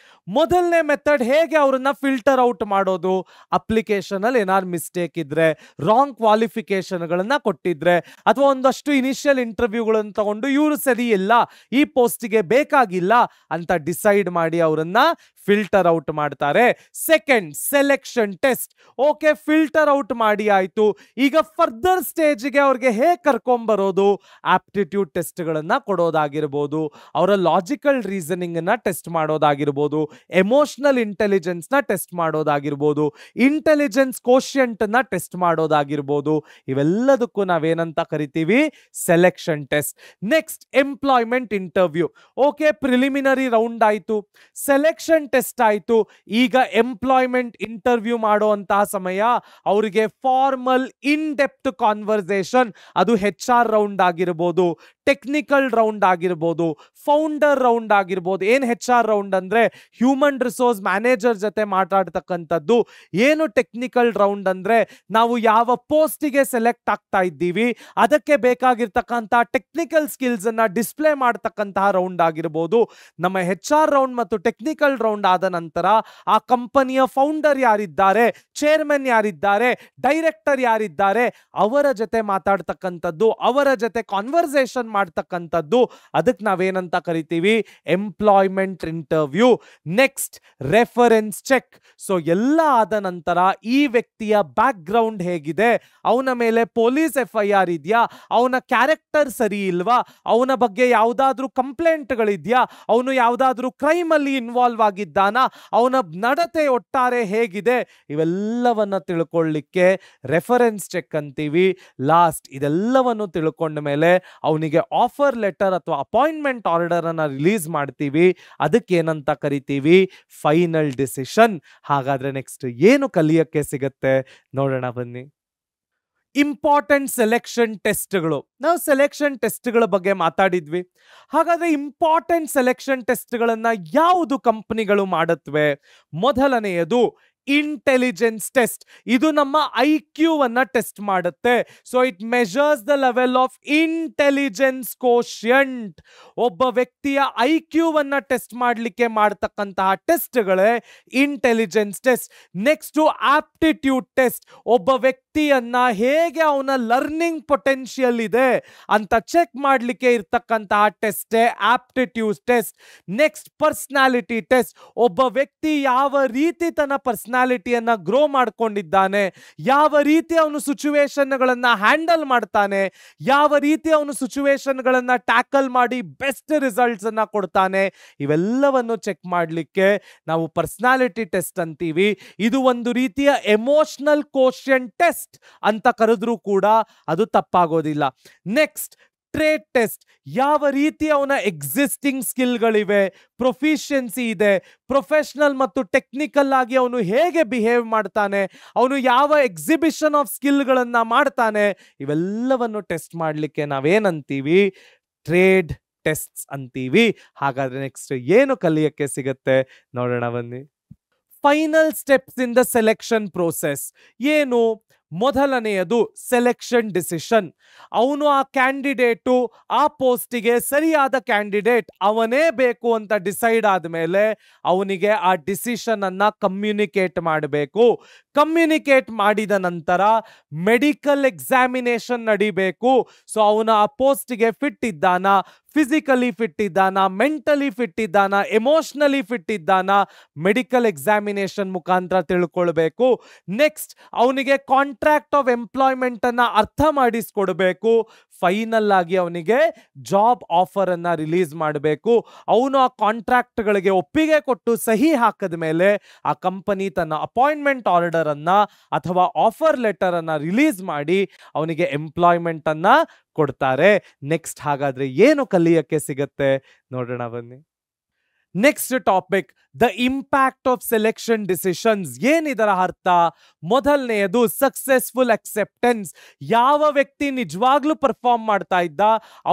ಮೊದಲನೇ ಮೆಥಡ್ ಹೇಗೆ ಅವರನ್ನ ಫಿಲ್ಟರ್ ಔಟ್ ಮಾಡೋದು? ಅಪ್ಲಿಕೇಶನ್ ಅಲ್ಲಿ ಏನಾದ್ರು ಮಿಸ್ಟೇಕ್ ಇದ್ರೆ, ರಾಂಗ್ ಕ್ವಾಲಿಫಿಕೇಶನ್ಗಳನ್ನ ಕೊಟ್ಟಿದ್ರೆ, ಅಥವಾ ಒಂದಷ್ಟು ಇನಿಷಿಯಲ್ ಇಂಟರ್ವ್ಯೂಗಳನ್ನು ತಗೊಂಡು ಇವರು ಸರಿ ಇಲ್ಲ, ಈ ಪೋಸ್ಟಿಗೆ ಬೇಕಾಗಿಲ್ಲ ಅಂತ ಡಿಸೈಡ್ ಮಾಡಿ ಅವರನ್ನ ಫಿಲ್ಟರ್ ಔಟ್ ಮಾಡ್ತಾರೆ. Second, selection test. Okay, filter out ಮಾಡಿ ಆಯ್ತು. ಈಗ ಫರ್ದರ್ ಸ್ಟೇಜ್ಗೆ ಅವ್ರಿಗೆ ಹೇಗೆ ಕರ್ಕೊಂಬರೋದು? ಆಪ್ಟಿಟ್ಯೂಡ್ ಟೆಸ್ಟ್ಗಳನ್ನ ಕೊಡೋದಾಗಿರ್ಬೋದು, ಅವರ ಲಾಜಿಕಲ್ ರೀಸನಿಂಗ್ ಅನ್ನ ಟೆಸ್ಟ್ ಮಾಡೋದಾಗಿರ್ಬೋದು, ಎಮೋಷನಲ್ ಇಂಟೆಲಿಜೆನ್ಸ್ ನ ಟೆಸ್ಟ್ ಮಾಡೋದಾಗಿರ್ಬೋದು, ಇಂಟೆಲಿಜೆನ್ಸ್ ಕೋಶಿಯಂಟ್ ನ ಟೆಸ್ಟ್ ಮಾಡೋದಾಗಿರ್ಬೋದು. ಇವೆಲ್ಲದಕ್ಕೂ ನಾವೇನಂತ ಕರಿತೀವಿ? Selection test. Next, employment interview. Okay, preliminary round ಆಯ್ತು, ಸೆಲೆಕ್ಷನ್ ಟೆಸ್ಟ್ ಆಯ್ತು. ಈಗ ಎಂಪ್ಲಾಯ್ಮೆಂಟ್ ಇಂಟರ್ವ್ಯೂ ಮಾಡುವಂತಹ ಸಮಯ ಅವರಿಗೆ ಫಾರ್ಮಲ್ ಇನ್ ಡೆಪ್ತ್ ಕಾನ್ವರ್ಸೇಷನ್, ಅದು HR ರೌಂಡ್ ಆಗಿರ್ಬೋದು, ಟೆಕ್ನಿಕಲ್ ರೌಂಡ್ ಆಗಿರ್ಬೋದು, ಫೌಂಡರ್ ರೌಂಡ್ ಆಗಿರ್ಬೋದು. ಏನ್ HR ರೌಂಡ್ ಅಂದ್ರೆ ಹ್ಯೂಮನ್ ರಿಸೋರ್ಸ್ ಮ್ಯಾನೇಜರ್ ಜೊತೆ ಮಾತಾಡ್ತಕ್ಕಂಥದ್ದು. ಏನು ಟೆಕ್ನಿಕಲ್ ರೌಂಡ್ ಅಂದ್ರೆ ನಾವು ಯಾವ ಪೋಸ್ಟಿಗೆ ಸೆಲೆಕ್ಟ್ ಆಗ್ತಾ ಇದ್ದೀವಿ ಅದಕ್ಕೆ ಬೇಕಾಗಿರ್ತಕ್ಕಂಥ ಟೆಕ್ನಿಕಲ್ ಸ್ಕಿಲ್ಸ್ ಅನ್ನ ಡಿಸ್ಪ್ಲೇ ಮಾಡ್ತಕ್ಕಂತಹ ರೌಂಡ್ ಆಗಿರ್ಬೋದು. ನಮ್ಮ HR ರೌಂಡ್ ಮತ್ತು ಟೆಕ್ನಿಕಲ್ ರೌಂಡ್ ರೌಂಡ್ ಆದ ನಂತರ ಆ ಕಂಪನಿಯ ಫೌಂಡರ್ ಯಾರಿದ್ದಾರೆ, ಚೇರ್ಮನ್ ಯಾರಿದ್ದಾರೆ, ಡೈರೆಕ್ಟರ್ ಯಾರಿದ್ದಾರೆ, ಅವರ ಜೊತೆ ಮಾತಾಡ್ತಕ್ಕಂಥದ್ದು, ಅವರ ಜೊತೆ ಕಾನ್ವರ್ಸೇಷನ್ ಮಾಡ್ತಕ್ಕಂಥದ್ದು, ಅದಕ್ಕೆ ನಾವೇನಂತ ಕರಿತೀವಿ, employment interview. Next reference check. So ಎಲ್ಲ ಆದ ನಂತರ ಈ ವ್ಯಕ್ತಿಯ ಬ್ಯಾಕ್ ಗ್ರೌಂಡ್ ಹೇಗಿದೆ, ಅವನ ಮೇಲೆ ಪೊಲೀಸ್ FIR ಇದೆಯಾ, ಅವನ ಕ್ಯಾರೆಕ್ಟರ್ ಸರಿ ಇಲ್ವಾ, ಅವನ ಬಗ್ಗೆ ಯಾವ್ದಾದ್ರೂ ಕಂಪ್ಲೇಂಟ್ಗಳಿದ್ಯಾ, ಅವನು ಯಾವ್ದಾದ್ರೂ ಕ್ರೈಮ್ ಅಲ್ಲಿ ಇನ್ವಾಲ್ವ್ ಆಗಿದ್ದಾನ, ಅವನ ನಡತೆ ಒಟ್ಟಾರೆ ಹೇಗಿದೆ, ಇವೆಲ್ಲವನ್ನ ತಿಳ್ಕೊಳ್ಳಿಕ್ಕೆ ರೆಫರೆನ್ಸ್ ಚೆಕ್ ಅಂತೀವಿ. ಲಾಸ್ಟ್ ಇದೆಲ್ಲವನ್ನು ತಿಳ್ಕೊಂಡ ಮೇಲೆ ಅವನಿಗೆ ಆಫರ್ ಲೆಟರ್ ಅಥವಾ ಅಪಾಯಿಂಟ್ಮೆಂಟ್ ಆರ್ಡರ್ ಅನ್ನ ರಿಲೀಸ್ ಮಾಡ್ತೀವಿ. ಅದಕ್ಕೆ ಏನಂತ ಕರಿತೀವಿ, ಫೈನಲ್ ಡಿಸಿಷನ್. ಹಾಗಾದ್ರೆ ನೆಕ್ಸ್ಟ್ ಏನು ಕಲಿಯಕ್ಕೆ ಸಿಗತ್ತೆ ನೋಡೋಣ ಬನ್ನಿ. ಇಂಪಾರ್ಟೆಂಟ್ ಸೆಲೆಕ್ಷನ್ ಟೆಸ್ಟ್ಗಳು. ನಾವು ಸೆಲೆಕ್ಷನ್ ಟೆಸ್ಟ್ಗಳ ಬಗ್ಗೆ ಮಾತಾಡಿದ್ವಿ. ಹಾಗಾದ್ರೆ ಇಂಪಾರ್ಟೆಂಟ್ ಸೆಲೆಕ್ಷನ್ ಟೆಸ್ಟ್ಗಳನ್ನ ಯಾವುದು ಕಂಪನಿಗಳು ಮಾಡುತ್ತವೆ? ಮೊದಲನೆಯದು ಇಂಟೆಲಿಜೆನ್ಸ್ ಟೆಸ್ಟ್. ಇದು ನಮ್ಮ IQ ಅನ್ನ ಟೆಸ್ಟ್ ಮಾಡುತ್ತೆ. So it measures the level of intelligence quotient. ಒಬ್ಬ ವ್ಯಕ್ತಿಯ IQ ಅನ್ನ ಟೆಸ್ಟ್ ಮಾಡಲಿಕ್ಕೆ ಮಾಡತಕ್ಕಂತಹ ಟೆಸ್ಟ್ಗಳೇ intelligence test. Next aptitude test. ಒಬ್ಬ ವ್ಯಕ್ತಿಯನ್ನ ಹೇಗೆ ಅವನ ಲರ್ನಿಂಗ್ ಪೊಟೆನ್ಷಿಯಲ್ ಇದೆ ಅಂತ ಚೆಕ್ ಮಾಡಲಿಕ್ಕೆ ಇರ್ತಕ್ಕಂತಹ ಟೆಸ್ಟೇ aptitude test. Next personality test. ಒಬ್ಬ ವ್ಯಕ್ತಿ ಯಾವ ರೀತಿ ತನ್ನ ಪರ್ಸನಾಲಿಟಿಯನ್ನ ಗ್ರೋ ಮಾಡ್ಕೊಂಡಿದ್ದಾನೆ, ಯಾವ ರೀತಿ ಅವನು ಸಿಚುವೇಶನ್ಗಳನ್ನ ಹ್ಯಾಂಡಲ್ ಮಾಡ್ತಾನೆ, ಯಾವ ರೀತಿ ಅವನು ಸಿಚುವೇಶನ್ಗಳನ್ನ ಟ್ಯಾಕಲ್ ಮಾಡಿ ಬೆಸ್ಟ್ ರಿಸಲ್ಟ್ಸ್ ಅನ್ನ ಕೊಡ್ತಾನೆ, ಇವೆಲ್ಲವನ್ನು ಚೆಕ್ ಮಾಡಲಿಕ್ಕೆ ನಾವು ಪರ್ಸನಾಲಿಟಿ ಟೆಸ್ಟ್ ಅಂತೀವಿ. ಇದು ಒಂದು ರೀತಿಯ ಎಮೋಷನಲ್ ಕೋಶಿಯಂಟ್ ಟೆಸ್ಟ್ ಅಂತ ಕರೆದ್ರೂ ಕೂಡ ಅದು ತಪ್ಪಾಗೋದಿಲ್ಲ. Next trait test. ಯಾವ ರೀತಿ ಅವನ ಎಕ್ಸಿಸ್ಟಿಂಗ್ ಸ್ಕಿಲ್ಗಳಿವೆ, ಪ್ರೊಫಿಷಿಯನ್ಸಿ ಇದೆ, ಪ್ರೊಫೆಷನಲ್ ಮತ್ತು ಟೆಕ್ನಿಕಲ್ ಆಗಿ ಅವನು ಹೇಗೆ ಬಿಹೇವ್ ಮಾಡ್ತಾನೆ, ಅವನು ಯಾವ ಎಕ್ಸಿಬಿಷನ್ ಆಫ್ ಸ್ಕಿಲ್ಗಳನ್ನ ಮಾಡ್ತಾನೆ, ಇವೆಲ್ಲವನ್ನು ಟೆಸ್ಟ್ ಮಾಡಲಿಕ್ಕೆ ನಾವೇನಂತೀವಿ, ಟ್ರೇಡ್ ಟೆಸ್ಟ್ಸ್ ಅಂತೀವಿ. ಹಾಗಾದ್ರೆ ನೆಕ್ಸ್ಟ್ ಏನು ಕಲಿಯಕ್ಕೆ ಸಿಗತ್ತೆ ನೋಡೋಣ ಬನ್ನಿ. Final steps in the selection process ಏನು? ಮೊದಲನೆಯದು ಸೆಲೆಕ್ಷನ್ ಡಿಸಿಷನ್. ಅವನು ಆ ಕ್ಯಾಂಡಿಡೇಟು ಆ ಪೋಸ್ಟಿಗೆ ಸರಿಯಾದ ಕ್ಯಾಂಡಿಡೇಟ್ ಅವನೇ ಬೇಕು ಅಂತ ಡಿಸೈಡ್ ಆದಮೇಲೆ ಅವನಿಗೆ ಆ ಡಿಸಿಷನ್ ಅನ್ನ ಕಮ್ಯುನಿಕೇಟ್ ಮಾಡಬೇಕು. ಕಮ್ಯುನಿಕೇಟ್ ಮಾಡಿದ ನಂತರ ಮೆಡಿಕಲ್ ಎಕ್ಸಾಮಿನೇಷನ್ ನಡಿಬೇಕು. ಸೊ ಅವನು ಆ ಪೋಸ್ಟ್ಗೆ ಫಿಟ್ ಇದ್ದಾನ, ಫಿಸಿಕಲಿ ಫಿಟ್ ಇದ್ದಾನ, ಮೆಂಟಲಿ ಫಿಟ್ ಇದ್ದಾನ, ಎಮೋಷನಲಿ ಫಿಟ್ ಇದ್ದಾನ, ಮೆಡಿಕಲ್ ಎಕ್ಸಾಮಿನೇಷನ್ ಮುಖಾಂತರ ತಿಳ್ಕೊಳ್ಬೇಕು. ನೆಕ್ಸ್ಟ್ ಅವನಿಗೆ ಕಾಂಟ್ರಾಕ್ಟ್ ಆಫ್ ಎಂಪ್ಲಾಯ್ಮೆಂಟ್ ಅನ್ನ ಅರ್ಥ ಮಾಡಿಸ್ಕೊಡ್ಬೇಕು. ಫೈನಲ್ ಆಗಿ ಅವನಿಗೆ ಜಾಬ್ ಆಫರ್ ಅನ್ನ ರಿಲೀಸ್ ಮಾಡಬೇಕು. ಅವನು ಆ ಕಾಂಟ್ರಾಕ್ಟ್ ಗಳಿಗೆ ಒಪ್ಪಿಗೆ ಕೊಟ್ಟು ಸಹಿ ಹಾಕದ ಮೇಲೆ ಆ ಕಂಪನಿ ತನ್ನ ಅಪಾಯಿಂಟ್ಮೆಂಟ್ ಆರ್ಡರ್ ಅನ್ನ ಅಥವಾ ಆಫರ್ ಲೆಟರ್ ಅನ್ನ ರಿಲೀಸ್ ಮಾಡಿ ಅವನಿಗೆ ಎಂಪ್ಲಾಯ್ಮೆಂಟ್ ಅನ್ನ ಕೊಡ್ತಾರೆ. ನೆಕ್ಸ್ಟ್ ಹಾಗಾದ್ರೆ ಏನು ಕಲಿಯಕ್ಕೆ ಸಿಗತ್ತೆ ನೋಡೋಣ ಬನ್ನಿ. Next topic, the impact of selection decisions. ಏನಿದರ ಅರ್ಥ? ಮೊದಲನೆಯದು ಸಕ್ಸೆಸ್ಫುಲ್ ಅಕ್ಸೆಪ್ಟೆನ್ಸ್. ಯಾವ ವ್ಯಕ್ತಿ ನಿಜವಾಗ್ಲೂ ಪರ್ಫಾರ್ಮ್ ಮಾಡ್ತಾ ಇದ್ದ,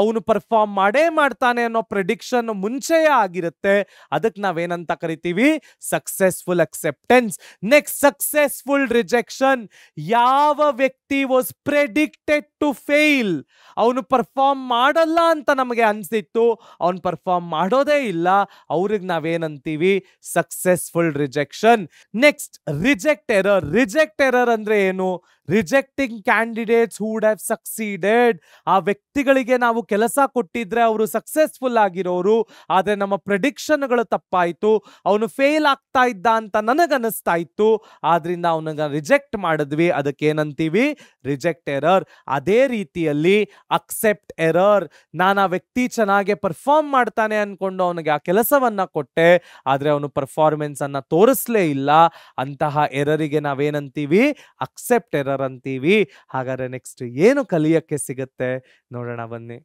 ಅವನು ಪರ್ಫಾರ್ಮ್ ಮಾಡೇ ಮಾಡ್ತಾನೆ ಅನ್ನೋ ಪ್ರೆಡಿಕ್ಷನ್ ಮುಂಚೆಯೇ ಆಗಿರುತ್ತೆ. ಅದಕ್ಕೆ ನಾವೇನಂತ ಕರಿತೀವಿ, successful acceptance. Next successful rejection. ಯಾವ ವ್ಯಕ್ತಿ ವಾಸ್ ಪ್ರೆಡಿಕ್ಟೆಡ್ ಟು ಫೇಲ್, ಅವನು ಪರ್ಫಾರ್ಮ್ ಮಾಡಲ್ಲ ಅಂತ ನಮಗೆ ಅನ್ಸಿತ್ತು, ಅವನು ಪರ್ಫಾರ್ಮ್ ಮಾಡೋದೇ ಇಲ್ಲ, ಅವ್ರಿಗೆ ನಾವೇನಂತೀವಿ, successful rejection. Next reject error. Reject error ಅಂದ್ರೆ ಏನು? Rejecting candidates who would have succeeded. ಆ ವ್ಯಕ್ತಿಗಳಿಗೆ ನಾವು ಕೆಲಸ ಕೊಟ್ಟಿದ್ರೆ ಅವರು ಸಕ್ಸೆಸ್ಫುಲ್ ಆಗಿರೋರು, ಆದ್ರೆ ನಮ್ಮ ಪ್ರೆಡಿಕ್ಷನ್ಗಳು ತಪ್ಪಾಯ್ತು, ಅವನು ಫೇಲ್ ಆಗ್ತಾ ಇದ್ದ ಅಂತ ನನಗನ್ನಿಸ್ತಾ ಇತ್ತು, ಆದ್ರಿಂದ ಅವನಿಗೆ ರಿಜೆಕ್ಟ್ ಮಾಡಿದ್ವಿ. ಅದಕ್ಕೇನಂತೀವಿ, ರಿಜೆಕ್ಟ್ ಎರರ್. ಅದೇ ರೀತಿಯಲ್ಲಿ ಅಕ್ಸೆಪ್ಟ್ ಎರರ್. ನಾನು ಆ ವ್ಯಕ್ತಿ ಚೆನ್ನಾಗಿ ಪರ್ಫಾರ್ಮ್ ಮಾಡ್ತಾನೆ ಅನ್ಕೊಂಡು ಅವನಿಗೆ ಆ ಕೆಲಸವನ್ನ ಕೊಟ್ಟೆ, ಆದ್ರೆ ಅವನು ಪರ್ಫಾರ್ಮೆನ್ಸ್ ಅನ್ನ ತೋರಿಸ್ಲೇ ಇಲ್ಲ. ಅಂತಹ ಎರರಿಗೆ ನಾವೇನಂತೀವಿ, ಅಕ್ಸೆಪ್ಟ್ ಎರರ್ ಅಂತೀವಿ. ಹಾಗಾದ್ರೆ ನೆಕ್ಸ್ಟ್ ಏನು ಕಲಿಯಕ್ಕೆ ಸಿಗುತ್ತೆ ನೋಡೋಣ ಬನ್ನಿ.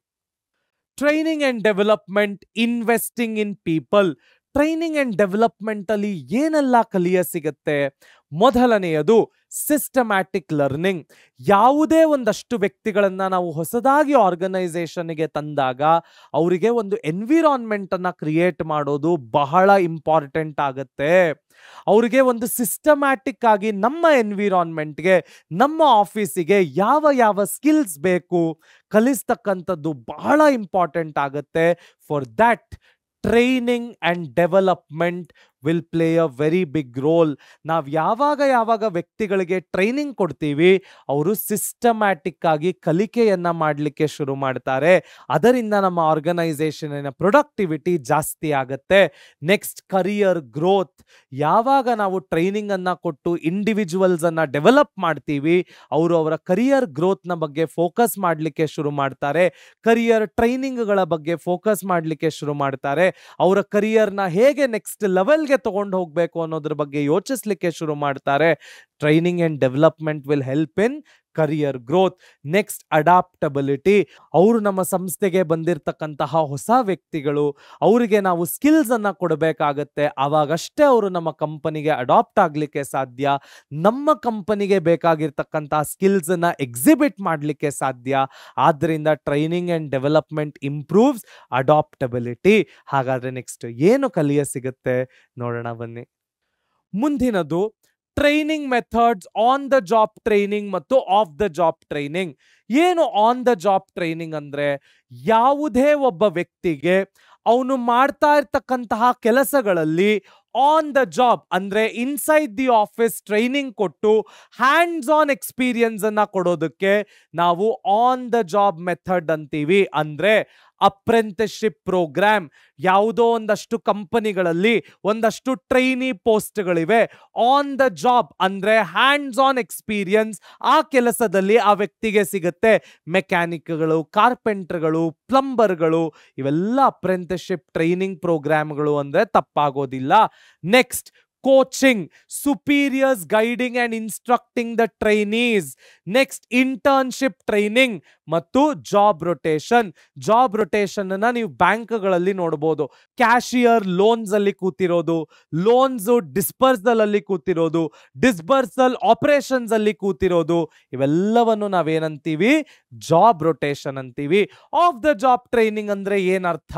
Training and development, investing in people. Training and development ಅಲ್ಲಿ ಏನೆಲ್ಲ ಕಲಿಯ ಸಿಗುತ್ತೆ? ಮೊದಲನೆಯದು ಸಿಸ್ಟಮ್ಯಾಟಿಕ್ ಲರ್ನಿಂಗ್. ಯಾವುದೇ ಒಂದಷ್ಟು ವ್ಯಕ್ತಿಗಳನ್ನ ನಾವು ಹೊಸದಾಗಿ ಆರ್ಗನೈಸೇಷನ್ಗೆ ತಂದಾಗ ಅವರಿಗೆ ಒಂದು ಎನ್ವಿರಾನ್ಮೆಂಟ್ ಅನ್ನ ಕ್ರಿಯೇಟ್ ಮಾಡೋದು ಬಹಳ ಇಂಪಾರ್ಟೆಂಟ್ ಆಗುತ್ತೆ. ಅವರಿಗೆ ಒಂದು ಸಿಸ್ಟಮ್ಯಾಟಿಕ್ ಆಗಿ ನಮ್ಮ ಎನ್ವಿರಾನ್ಮೆಂಟ್ಗೆ, ನಮ್ಮ ಆಫೀಸಿಗೆ ಯಾವ ಯಾವ ಸ್ಕಿಲ್ಸ್ ಬೇಕು ಕಲಿಸ್ತಕ್ಕಂಥದ್ದು ಬಹಳ ಇಂಪಾರ್ಟೆಂಟ್ ಆಗುತ್ತೆ. For that training and development will play a very big role. ನಾವು ಯಾವಾಗ ವ್ಯಕ್ತಿಗಳಿಗೆ ಟ್ರೈನಿಂಗ್ ಕೊಡ್ತೀವಿ, ಅವರು ಸಿಸ್ಟಮ್ಯಾಟಿಕ್ ಆಗಿ ಕಲಿಕೆಯನ್ನ ಮಾಡಲಿಕ್ಕೆ ಶುರು ಮಾಡ್ತಾರೆ. ಅದರಿಂದ ನಮ್ಮ ಆರ್ಗನೈಸೇಷನಿನ ಪ್ರೊಡಕ್ಟಿವಿಟಿ ಜಾಸ್ತಿ ಆಗುತ್ತೆ. Next, career growth. ಯಾವಾಗ ನಾವು ಟ್ರೈನಿಂಗ್ ಅನ್ನ ಕೊಟ್ಟು ಇಂಡಿವಿಜುವಲ್ಸ್ ಅನ್ನ ಡೆವಲಪ್ ಮಾಡ್ತೀವಿ, ಅವರು ಅವರ ಕರಿಯರ್ ಗ್ರೋತ್ ನ ಬಗ್ಗೆ ಫೋಕಸ್ ಮಾಡಲಿಕ್ಕೆ ಶುರು ಮಾಡ್ತಾರೆ. ಕರಿಯರ್ ಟ್ರೈನಿಂಗ್ಗಳ ಬಗ್ಗೆ ಫೋಕಸ್ ಮಾಡಲಿಕ್ಕೆ ಶುರು ಮಾಡ್ತಾರೆ. ಅವರ ಕರಿಯರ್ನ ಹೇಗೆ ನೆಕ್ಸ್ಟ್ ಲೆವೆಲ್ಗೆ ತಗೊಂಡು ಹೋಗಬೇಕು ಅನ್ನೋದ್ರ ಬಗ್ಗೆ ಯೋಚಿಸ್ಲಿಕ್ಕೆ ಶುರು ಮಾಡ್ತಾರೆ. Training and development will help in career growth. Next, adaptability. ಅವರು ನಮ್ಮ ಸಂಸ್ಥೆಗೆ ಬಂದಿರತಕ್ಕಂತಹ ಹೊಸ ವ್ಯಕ್ತಿಗಳು, ಅವರಿಗೆ ನಾವು ಸ್ಕಿಲ್ಸ್ ಅನ್ನ ಕೊಡಬೇಕಾಗತ್ತೆ. ಆವಾಗಷ್ಟೇ ಅವರು ನಮ್ಮ ಕಂಪನಿಗೆ ಅಡಾಪ್ಟ್ ಆಗ್ಲಿಕ್ಕೆ ಸಾಧ್ಯ. ನಮ್ಮ ಕಂಪನಿಗೆ ಬೇಕಾಗಿರ್ತಕ್ಕಂತಹ ಸ್ಕಿಲ್ಸ್ ಅನ್ನ ಎಕ್ಸಿಬಿಟ್ ಮಾಡಲಿಕ್ಕೆ ಸಾಧ್ಯ. ಆದ್ದರಿಂದ training and development improves adaptability. ಹಾಗಾದ್ರೆ ನೆಕ್ಸ್ಟ್ ಏನು ಕಲಿಯ ಸಿಗುತ್ತೆ ನೋಡೋಣ ಬನ್ನಿ. ಮುಂದಿನದು training methods, on the job training ಮತ್ತು ಆಫ್ ದ ಜಾಬ್ ಟ್ರೈನಿಂಗ್. ಏನು ಆನ್ ದ ಜಾಬ್ ಟ್ರೈನಿಂಗ್ ಅಂದ್ರೆ, ಯಾವುದೇ ಒಬ್ಬ ವ್ಯಕ್ತಿಗೆ ಅವನು ಮಾಡ್ತಾ ಇರ್ತಕ್ಕಂತಹ ಕೆಲಸಗಳಲ್ಲಿ ಆನ್ ದ ಜಾಬ್ ಅಂದ್ರೆ ಇನ್ಸೈಡ್ ದಿ ಆಫೀಸ್ ಟ್ರೈನಿಂಗ್ ಕೊಟ್ಟು ಹ್ಯಾಂಡ್ಸ್ ಆನ್ ಎಕ್ಸ್ಪೀರಿಯನ್ಸ್ ಅನ್ನ ಕೊಡೋದಕ್ಕೆ ನಾವು ಆನ್ ದ ಜಾಬ್ ಮೆಥಡ್ ಅಂತೀವಿ. ಅಂದ್ರೆ ಅಪ್ರೆಂಟಿಸ್ಶಿಪ್ ಪ್ರೋಗ್ರಾಮ್. ಯಾವುದೋ ಒಂದಷ್ಟು ಕಂಪನಿಗಳಲ್ಲಿ ಒಂದಷ್ಟು ಟ್ರೈನಿ ಪೋಸ್ಟ್ಗಳಿವೆ. ಆನ್ ದ ಜಾಬ್ ಅಂದ್ರೆ ಹ್ಯಾಂಡ್ಸ್ ಆನ್ ಎಕ್ಸ್ಪೀರಿಯನ್ಸ್ ಆ ಕೆಲಸದಲ್ಲಿ ಆ ವ್ಯಕ್ತಿಗೆ ಸಿಗುತ್ತೆ. ಮೆಕ್ಯಾನಿಕ್ಗಳು, ಕಾರ್ಪೆಂಟರ್ಗಳು, ಪ್ಲಂಬರ್ಗಳು, ಇವೆಲ್ಲ ಅಪ್ರೆಂಟಿಸ್ಶಿಪ್ ಟ್ರೈನಿಂಗ್ ಪ್ರೋಗ್ರಾಮ್ಗಳು ಅಂದ್ರೆ ತಪ್ಪಾಗೋದಿಲ್ಲ. Next, coaching, superiors guiding and instructing the trainees. Next, internship training ಮತ್ತು ಜಾಬ್ ರೊಟೇಷನ್. ಜಾಬ್ ರೊಟೇಷನ್ ಅನ್ನ ನೀವು ಬ್ಯಾಂಕ್ಗಳಲ್ಲಿ ನೋಡಬಹುದು. ಕ್ಯಾಶಿಯರ್ ಲೋನ್ಸ್ ಅಲ್ಲಿ ಕೂತಿರೋದು, ಲೋನ್ಸ್ ಡಿಸ್ಪರ್ಸಲ್ ಅಲ್ಲಿ ಕೂತಿರೋದು, ಡಿಸ್ಬರ್ಸಲ್ ಆಪರೇಷನ್ಸ್ ಅಲ್ಲಿ ಕೂತಿರೋದು, ಇವೆಲ್ಲವನ್ನು ನಾವೇನಂತೀವಿ? ಜಾಬ್ ರೊಟೇಷನ್ ಅಂತೀವಿ. ಆಫ್ ದ ಜಾಬ್ ಟ್ರೈನಿಂಗ್ ಅಂದ್ರೆ ಏನರ್ಥ?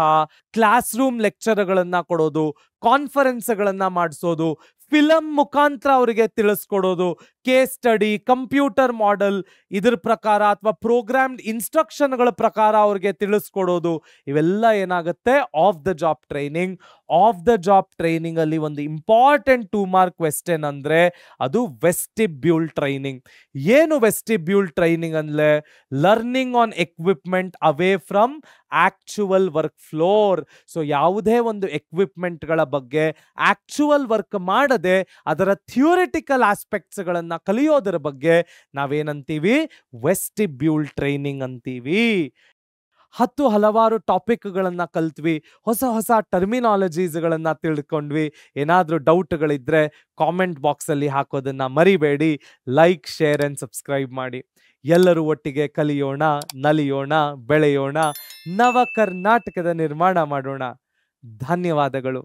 ಕ್ಲಾಸ್ ರೂಮ್ ಲೆಕ್ಚರ್ಗಳನ್ನ ಕೊಡೋದು, ಕಾನ್ಫರೆನ್ಸ್ಗಳನ್ನ ಮಾಡಿಸೋದು, ಫಿಲಂ ಮುಖಾಂತರ ಅವರಿಗೆ ತಿಳಿಸ್ಕೊಡೋದು, ಕೇಸ್ ಸ್ಟಡಿ, ಕಂಪ್ಯೂಟರ್ ಮಾಡೆಲ್ ಇದ್ರ ಪ್ರಕಾರ ಅಥವಾ ಪ್ರೋಗ್ರಾಮ್ಡ್ ಇನ್ಸ್ಟ್ರಕ್ಷನ್ಗಳ ಪ್ರಕಾರ ಅವ್ರಿಗೆ ತಿಳಿಸ್ಕೊಡೋದು, ಇವೆಲ್ಲ ಏನಾಗುತ್ತೆ? Of the job training. Of the job training ಅಲ್ಲಿ ಒಂದು ಇಂಪಾರ್ಟೆಂಟ್ 2 ಮಾರ್ಕ್ ಕ್ವೆಶ್ಚನ್ ಅಂದ್ರೆ ಅದು ವೆಸ್ಟಿಬ್ಯೂಲ್ ಟ್ರೈನಿಂಗ್. ಏನು ವೆಸ್ಟಿಬ್ಯೂಲ್ ಟ್ರೈನಿಂಗ್ ಅಂದ್ರೆ, learning on equipment away from actual work floor. So ಯಾವುದೇ ಒಂದು ಎಕ್ವಿಪ್ಮೆಂಟ್ ಗಳ ಬಗ್ಗೆ ಆಕ್ಚುವಲ್ ವರ್ಕ್ ಮಾಡದೆ ಅದರ ಥಿಯೋರಿಟಿಕಲ್ ಆಸ್ಪೆಕ್ಟ್ಸ್ ಗಳನ್ನ ಕಲಿಯೋದರ ಬಗ್ಗೆ ನಾವೇನಂತೀವಿ? ವೆಸ್ಟಿಬ್ಯೂಲ್ ಟ್ರೈನಿಂಗ್ ಅಂತೀವಿ. ಹಲವಾರು ಟಾಪಿಕ್ಗಳನ್ನ ಕಲ್ತ್ವಿ, ಹೊಸ ಟರ್ಮಿನಾಲಜೀಸ್ಗಳನ್ನ ತಿಳ್ಕೊಂಡ್ವಿ. ಏನಾದ್ರೂ ಡೌಟ್ಗಳಿದ್ರೆ ಕಾಮೆಂಟ್ ಬಾಕ್ಸ್ ಅಲ್ಲಿ ಹಾಕೋದನ್ನ ಮರಿಬೇಡಿ. ಲೈಕ್, ಶೇರ್ ಅಂಡ್ ಸಬ್ಸ್ಕ್ರೈಬ್ ಮಾಡಿ. ಎಲ್ಲರೂ ಒಟ್ಟಿಗೆ ಕಲಿಯೋಣ, ನಲಿಯೋಣ, ಬೆಳೆಯೋಣ, ನವ ಕರ್ನಾಟಕದ ನಿರ್ಮಾಣ ಮಾಡೋಣ. ಧನ್ಯವಾದಗಳು.